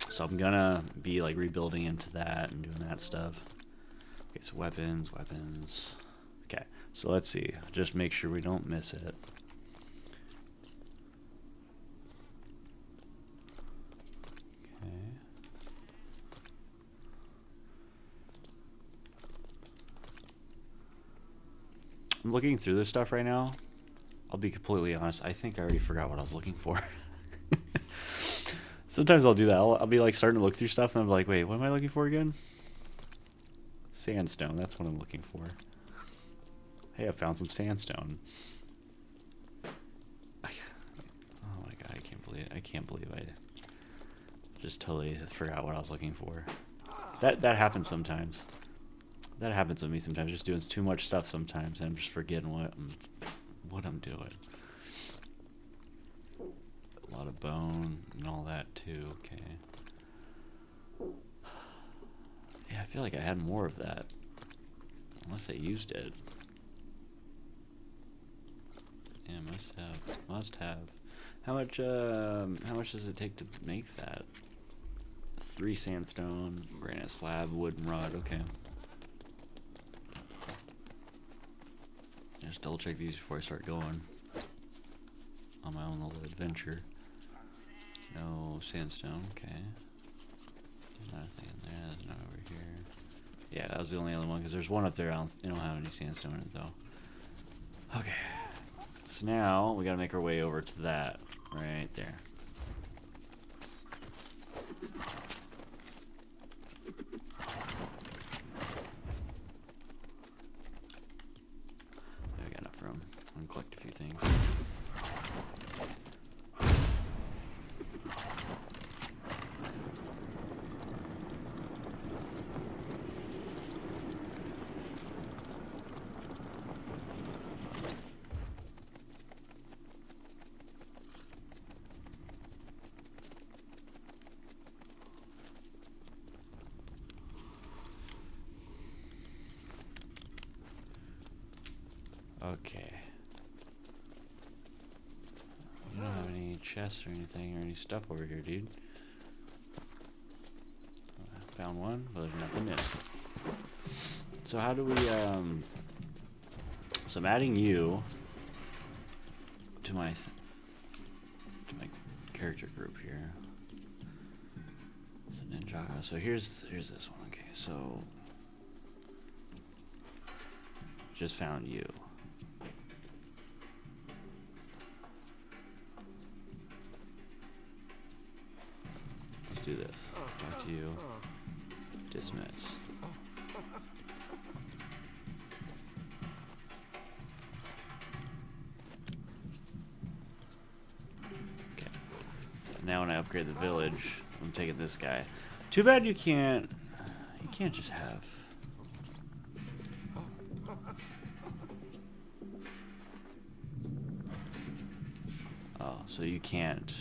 Speaker 1: So I'm gonna be like rebuilding into that and doing that stuff. Okay, so weapons. Okay, so let's see. Just make sure we don't miss it. Okay. I'm looking through this stuff right now. I'll be completely honest. I think I already forgot what I was looking for. Sometimes I'll do that. I'll be like starting to look through stuff and I'm like, wait, what am I looking for again? Sandstone. That's what I'm looking for. Hey, I found some sandstone. Oh my god, I can't believe it. I can't believe I just totally forgot what I was looking for. That happens sometimes. That happens with me sometimes. Just doing too much stuff sometimes and I'm just forgetting what I'm doing. A lot of bone and all that too. Okay. Yeah, I feel like I had more of that. Unless I used it. Yeah, must have. How much does it take to make that? 3 sandstone, granite slab, wood and rod, okay. Just double check these before I start going on my own little adventure. No sandstone, okay. There's nothing in there, there's none over here. Yeah, that was the only other one, because there's one up there, I don't have any sandstone in it though. Okay. So now, we gotta make our way over to that, right there. There we got enough room. I'm gonna collect a few things. Okay. You don't have any chests or anything or any stuff over here, dude. I found one, but there's nothing in it. So how do we, so I'm adding you to my character group here. It's a Ninjago. So here's this one. Okay, so just found you. Let's do this. Talk to you. Dismiss. Okay. Now when I upgrade the village, I'm taking this guy. Too bad you can't just have. Oh, so you can't.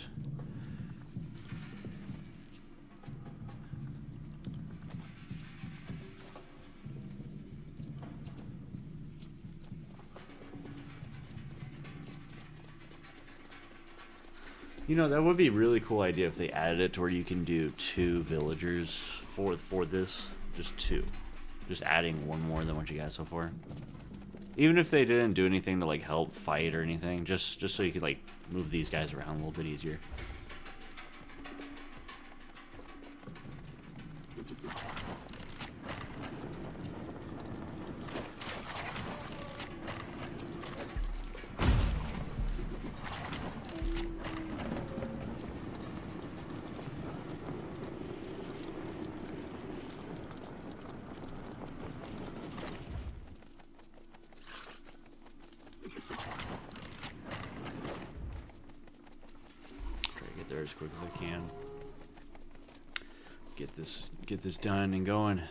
Speaker 1: You know, that would be a really cool idea if they added it to where you can do 2 villagers for this. Just 2. Just adding one more than what you got so far. Even if they didn't do anything to like help fight or anything, just so you could like move these guys around a little bit easier. There as quick as I can. Get this done and going.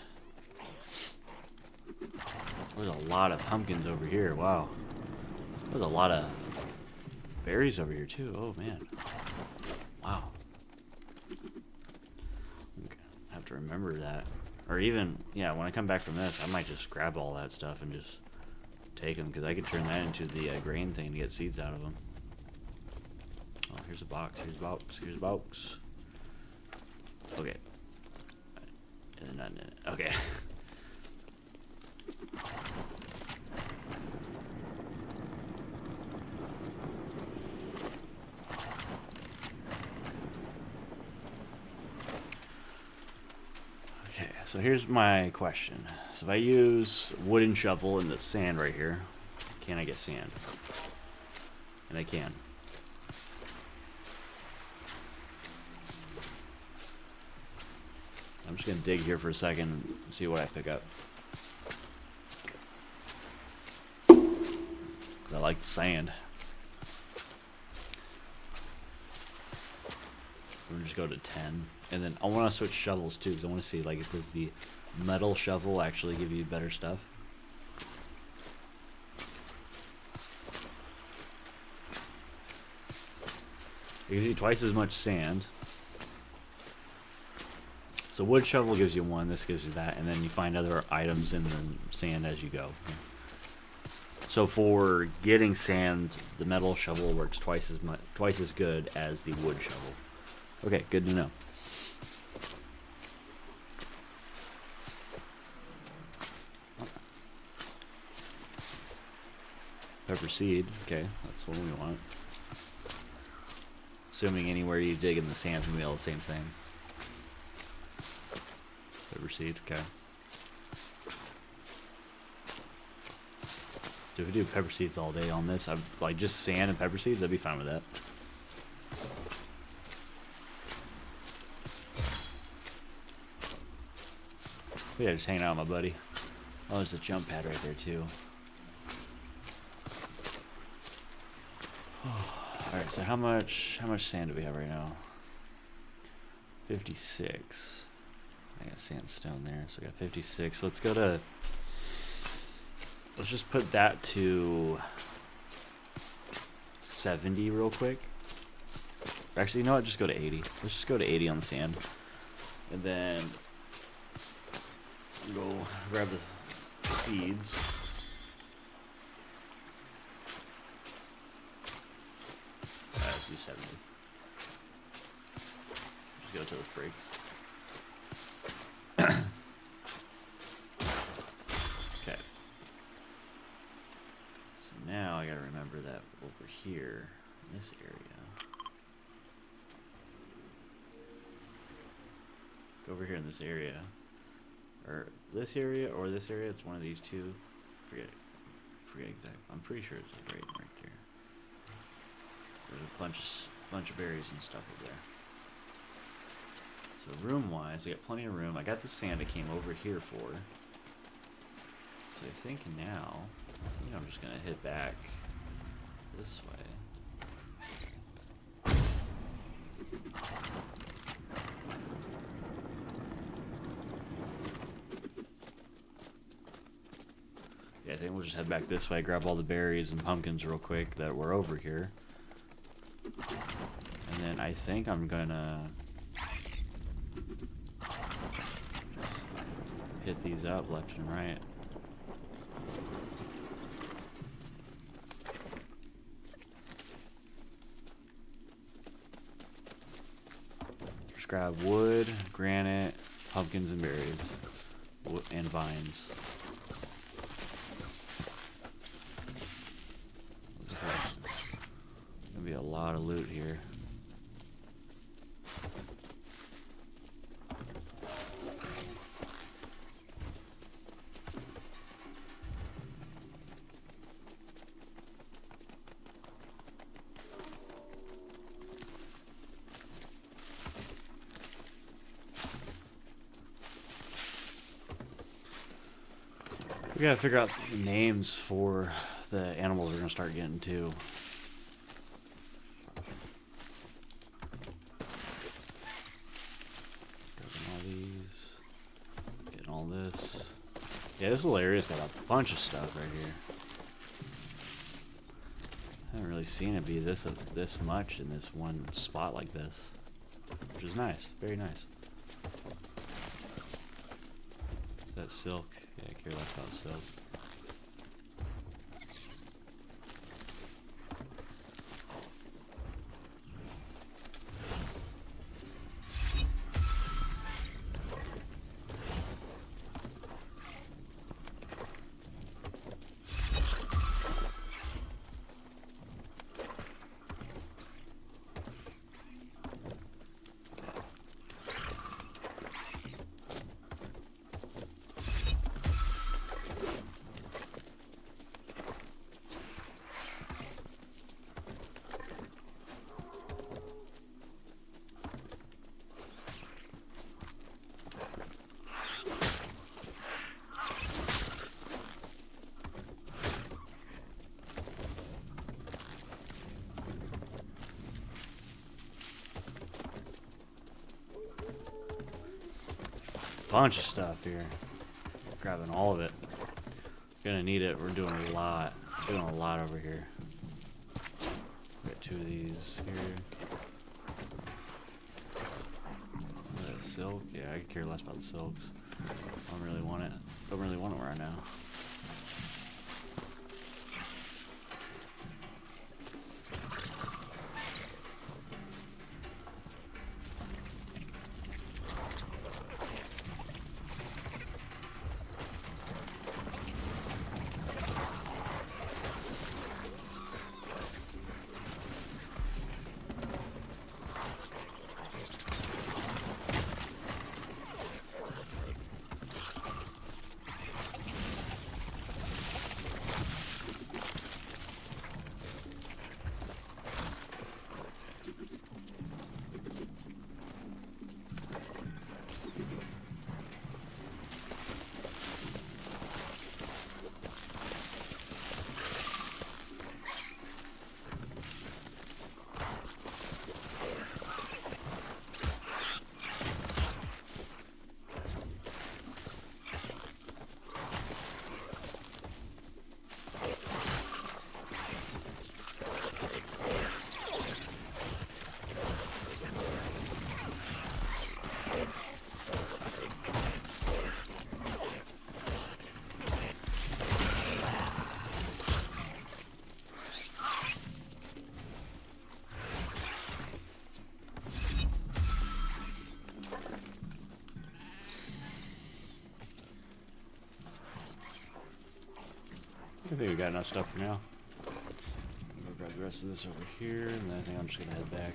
Speaker 1: There's a lot of pumpkins over here. Wow. There's a lot of berries over here too. Oh man. Wow. Okay. I have to remember that. Or even, yeah, when I come back from this, I might just grab all that stuff and just take them, because I could turn that into the grain thing to get seeds out of them. Oh, here's a box. Here's a box. Here's a box. Okay. And then okay. Okay, so here's my question. So if I use wooden shovel in the sand right here, can I get sand? And I can. I'm just gonna dig here for a second and see what I pick up. Because I like the sand. We're gonna just go to 10. And then I want to switch shovels too, because I want to see, like, does the metal shovel actually give you better stuff? It gives you twice as much sand. So wood shovel gives you 1, this gives you that, and then you find other items in the sand as you go. So for getting sand, the metal shovel works twice as good as the wood shovel. Okay, good to know. Pepper seed, okay, that's what we want. Assuming anywhere you dig in the sand's gonna be all the same thing. Pepper seed, okay. If we do pepper seeds all day on this, I'd like just sand and pepper seeds, I'd be fine with that. Yeah, just hanging out with my buddy. Oh, there's a jump pad right there too. Alright, so how much sand do we have right now? 56. I got sandstone there, so I got 56. Let's go to... Let's just put that to 70 real quick. Actually, you know what? Just go to 80. Let's just go to 80 on the sand. And then go grab the seeds. Let's do 70. Just go till this breaks. Okay. So now I gotta remember that over here, in this area. Go over here in this area. Or this area or this area, it's one of these two. Forget exactly. I'm pretty sure it's like right there. There's a bunch of berries and stuff over there. So room wise, I got plenty of room. I got the sand I came over here for. So I think I'm just gonna hit back this way. Yeah, I think we'll just head back this way, grab all the berries and pumpkins real quick that were over here. And then I think I'm gonna just hit these up left and right. Just grab wood, granite, pumpkins and berries, and vines. Gonna be a lot of loot here. We gotta figure out the names for the animals we're gonna start getting too. Yeah, this little area's got a bunch of stuff right here. I haven't really seen it be this much in this one spot like this, which is nice, very nice. That silk, yeah, I care less about silk. bunch of stuff here. Grabbing all of it. Gonna need it. We're doing a lot. Doing a lot over here. Got 2 of these here. Silk? Yeah, I could care less about the silks. Don't really want it. Don't really want it right now. I think we got enough stuff for now. I'm gonna grab the rest of this over here, and then I think I'm just gonna head back.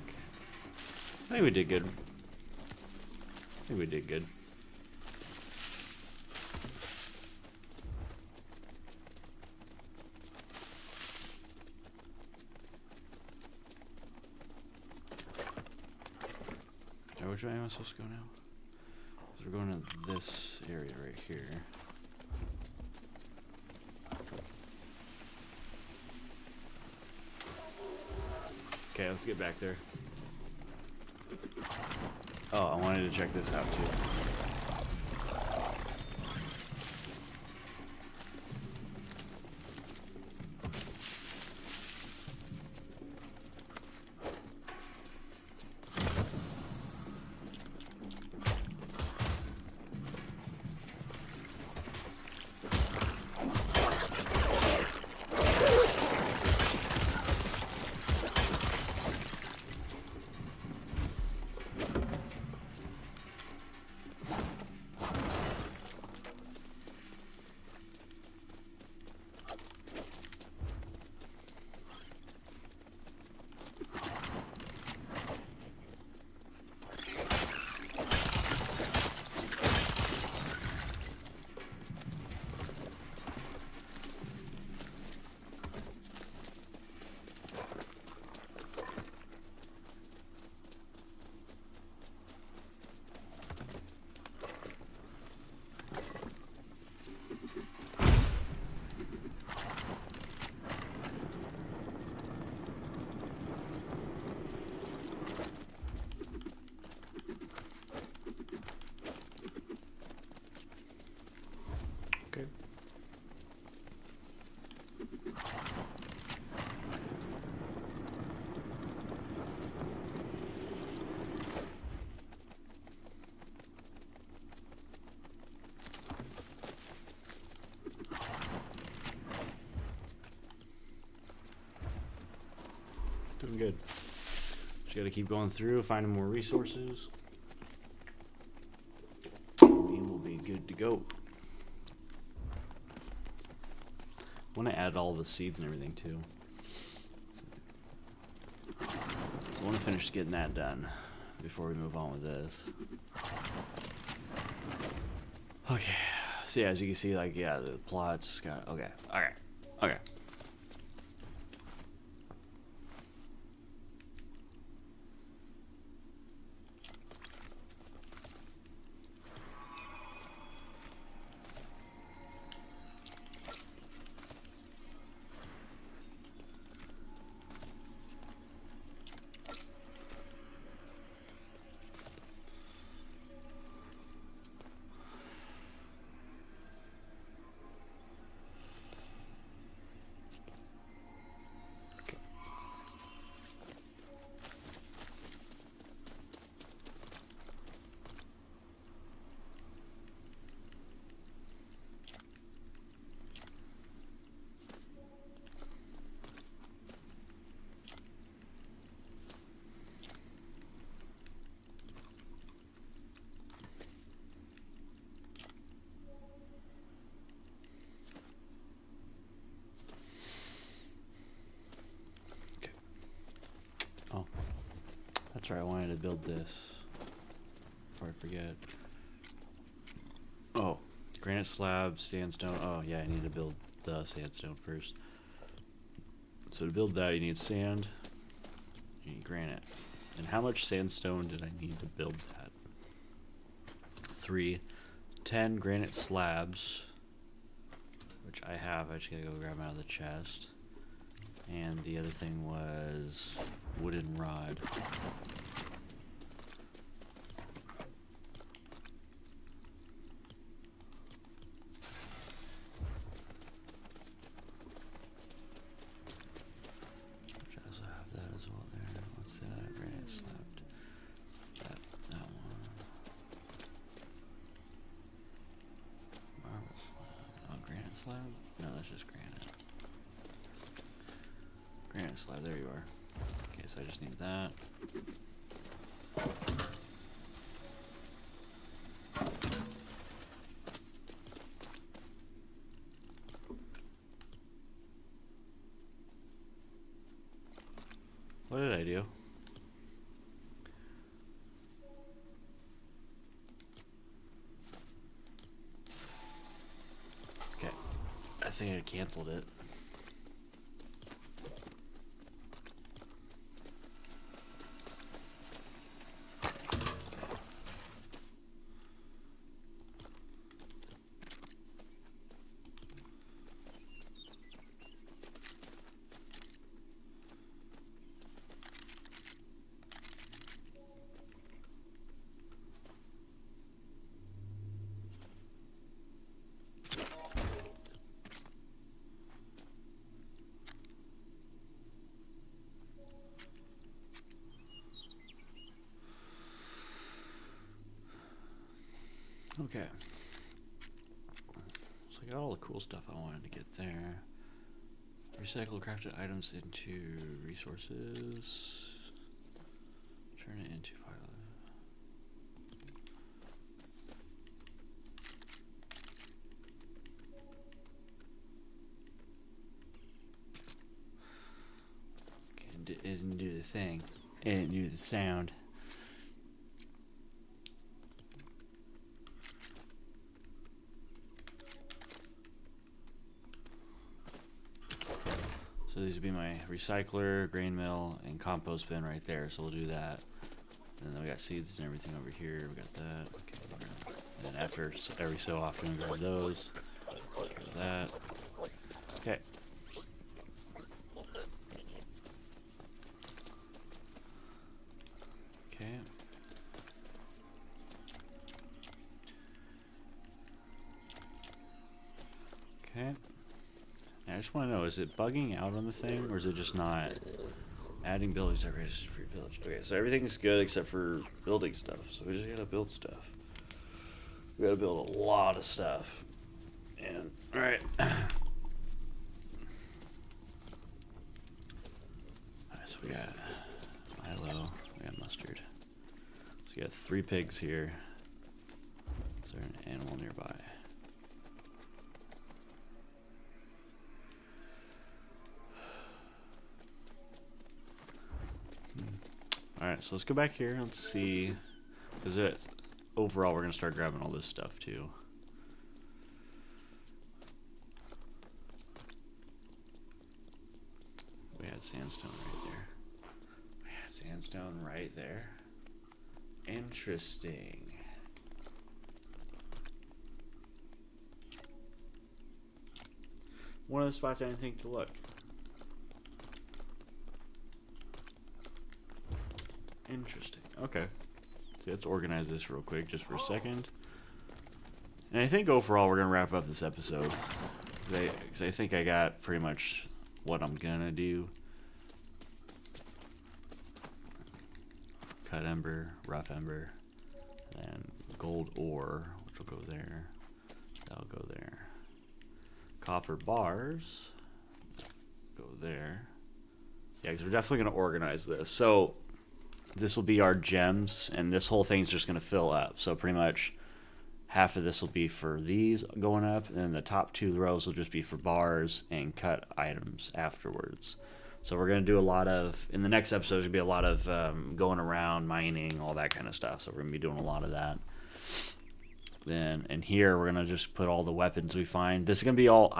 Speaker 1: I think we did good. I think we did good. Now, which way am I supposed to go now? So we're going to this area right here. Okay, let's get back there. Oh, I wanted to check this out too. Okay. Doing good. Just gotta keep going through, finding more resources. And we'll be good to go. I want to add all the seeds and everything too. So I want to finish getting that done before we move on with this. Okay. So yeah, as you can see, like, yeah, the plots got, okay. Okay. That's right, I wanted to build this before I forget. Oh, granite slab, sandstone. Oh yeah, I need to build the sandstone first. So to build that, you need sand, you need granite. And how much sandstone did I need to build that? 3. 10 granite slabs, which I have. I just gotta go grab them out of the chest. And the other thing was wooden rod. Which I also have that as well there. What's that? Granite slab. That one. Marble slab. Oh, granite slab? No, that's just granite. Granite slab, there you are. Okay, so I just need that. What did I do? Okay, I think I canceled it. Okay. So I got all the cool stuff I wanted to get there. Recycle crafted items into resources. Turn it into fire. Okay, it didn't do the thing. It didn't do the sound. So these would be my recycler, grain mill, and compost bin right there. So we'll do that. And then we got seeds and everything over here. We got that. Okay. And then after every so often, we grab those. Grab that. Okay. Okay. Okay. I just want to know, is it bugging out on the thing, or is it just not adding buildings decorations for your village? Okay, so everything's good except for building stuff, so we just gotta build stuff. We gotta build a lot of stuff. And, alright. Alright, so we got Milo, we got mustard. So we got 3 pigs here. Is there an animal nearby? Alright, so let's go back here. Let's see. Because overall, we're going to start grabbing all this stuff, too. We had sandstone right there. We had sandstone right there. Interesting. One of the spots I didn't think to look. Interesting. Okay. So let's organize this real quick just for a second. And I think overall we're going to wrap up this episode. Because I think I got pretty much what I'm going to do. Cut ember, rough ember, and gold ore, which will go there. That'll go there. Copper bars, go there. Yeah, because we're definitely going to organize this. So this will be our gems, and this whole thing's just going to fill up. So pretty much half of this will be for these going up, and then the top 2 rows will just be for bars and cut items afterwards. So we're going to do a lot of, in the next episode, there's going to be a lot of going around, mining, all that kind of stuff. So we're going to be doing a lot of that. Then, and here, we're going to just put all the weapons we find. This is going to be all,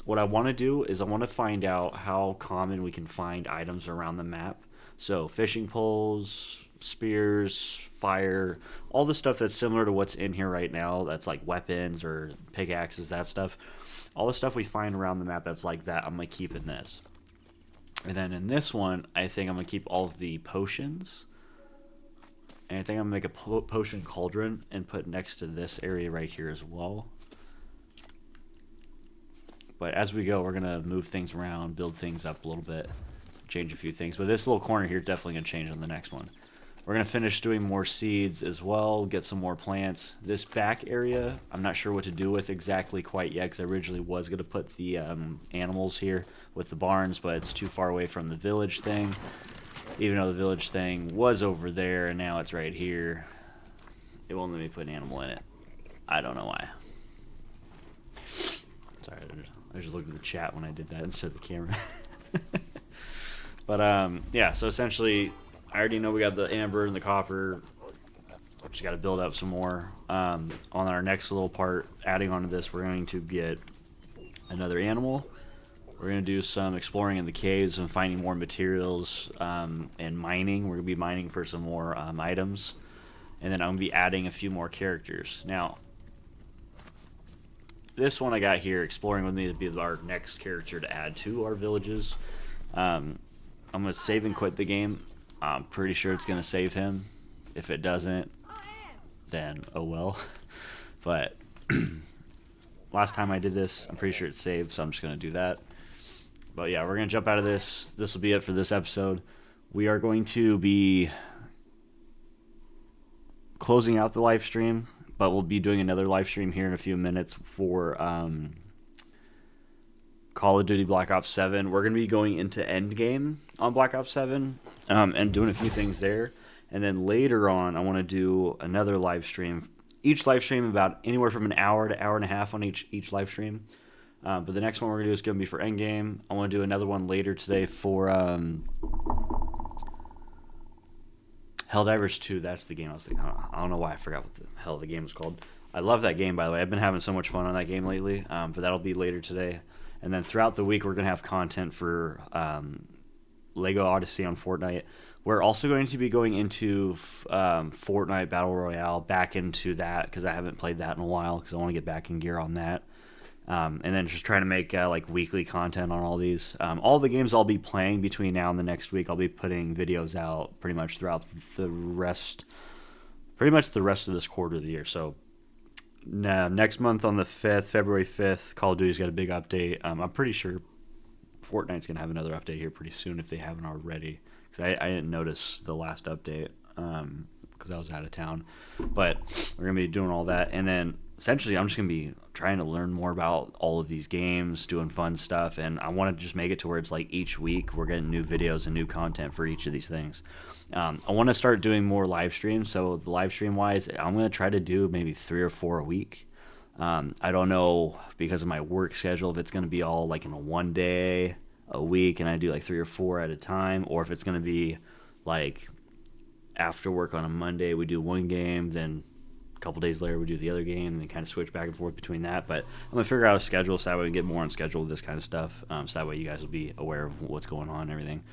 Speaker 1: what I want to do is I want to find out how common we can find items around the map. So fishing poles, spears, fire, all the stuff that's similar to what's in here right now. That's like weapons or pickaxes, that stuff. All the stuff we find around the map that's like that, I'm going to keep in this. And then in this one, I think I'm going to keep all of the potions. And I think I'm going to make a potion cauldron and put next to this area right here as well. But as we go, we're going to move things around, build things up a little bit, change a few things. But this little corner here is definitely going to change on the next one. We're going to finish doing more seeds as well, get some more plants. This back area, I'm not sure what to do with exactly quite yet, because I originally was going to put the animals here with the barns, but it's too far away from the village thing. Even though the village thing was over there, and now it's right here. It won't let me put an animal in it. I don't know why. Sorry, I just looked at the chat when I did that instead of the camera. But, yeah, so essentially, I already know we got the amber and the copper. Just got to build up some more. On our next little part, adding onto this, we're going to get another animal. We're going to do some exploring in the caves and finding more materials and mining. We're going to be mining for some more items. And then I'm going to be adding a few more characters. Now, this one I got here, exploring with me, to be our next character to add to our villages. I'm going to save and quit the game. I'm pretty sure it's going to save him. If it doesn't, then oh well. But last time I did this, I'm pretty sure it's saved, so I'm just going to do that. But yeah, we're going to jump out of this. This will be it for this episode. We are going to be closing out the live stream, but we'll be doing another live stream here in a few minutes for Call of Duty Black Ops 7. We're going to be going into Endgame on Black Ops 7 and doing a few things there. And then later on, I want to do another live stream. Each live stream about anywhere from an hour to hour and a half on each live stream. But the next one we're going to do is going to be for Endgame. I want to do another one later today for Helldivers 2. That's the game I was thinking. I don't know why I forgot what the hell the game was called. I love that game, by the way. I've been having so much fun on that game lately. But that'll be later today. And then throughout the week, we're going to have content for Lego Odyssey on Fortnite. We're also going to be going into Fortnite Battle Royale, back into that, because I haven't played that in a while, because I want to get back in gear on that. And then just trying to make like weekly content on all these. All the games I'll be playing between now and the next week, I'll be putting videos out pretty much throughout the rest of this quarter of the year. So next month on the 5th, February 5th, Call of Duty's got a big update. I'm pretty sure Fortnite's going to have another update here pretty soon if they haven't already. Because I didn't notice the last update because I was out of town. But we're going to be doing all that. And then essentially I'm just going to be trying to learn more about all of these games, doing fun stuff. And I want to just make it to where it's like each week we're getting new videos and new content for each of these things. I want to start doing more live streams. So the live stream wise, I'm going to try to do maybe 3 or 4 a week. I don't know, because of my work schedule, if it's going to be all like in a one day a week and I do like 3 or 4 at a time, or if it's going to be like after work on a Monday we do one game, then a couple days later we do the other game, and then kind of switch back and forth between that. But I'm going to figure out a schedule so that way we can get more on schedule with this kind of stuff, so that way you guys will be aware of what's going on and everything.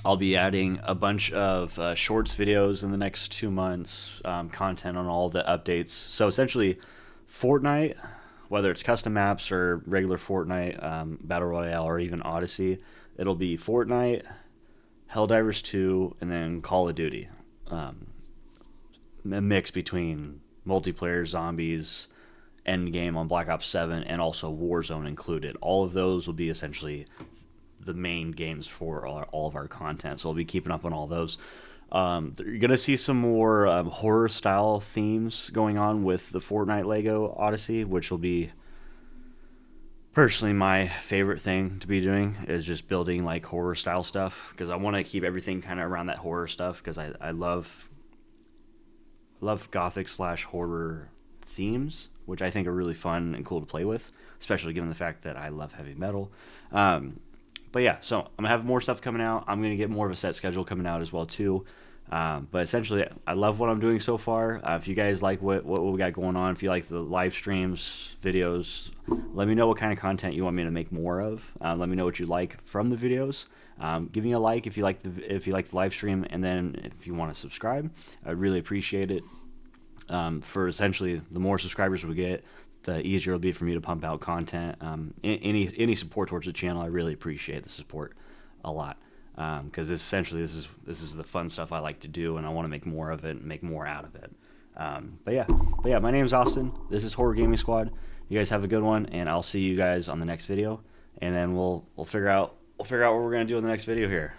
Speaker 1: I'll be adding a bunch of shorts videos in the next 2 months, content on all the updates. So essentially Fortnite, whether it's custom maps or regular Fortnite, Battle Royale, or even Odyssey, it'll be Fortnite, Helldivers 2, and then Call of Duty. A mix between multiplayer, zombies, Endgame on Black Ops 7, and also Warzone included. All of those will be essentially the main games for all of our content, so we'll be keeping up on all those. You're going to see some more horror-style themes going on with the Fortnite Lego Odyssey, which will be personally my favorite thing to be doing, is just building like horror-style stuff, because I want to keep everything kind of around that horror stuff, because I love Gothic / horror themes, which I think are really fun and cool to play with, especially given the fact that I love heavy metal. But yeah, so I'm gonna have more stuff coming out. I'm gonna get more of a set schedule coming out as well too. But essentially, I love what I'm doing so far. If you guys like what we got going on, if you like the live streams, videos, let me know what kind of content you want me to make more of. Let me know what you like from the videos. Give me a like if you like the live stream, and then if you want to subscribe, I'd really appreciate it. For essentially, the more subscribers we get, the easier it'll be for me to pump out content. Any support towards the channel, I really appreciate the support a lot. Because essentially this is the fun stuff I like to do, and I want to make more of it and make more out of it. But yeah, my name is Austin. This is Horror Gaming Squad. You guys have a good one, and I'll see you guys on the next video. And then we'll figure out what we're gonna do in the next video here.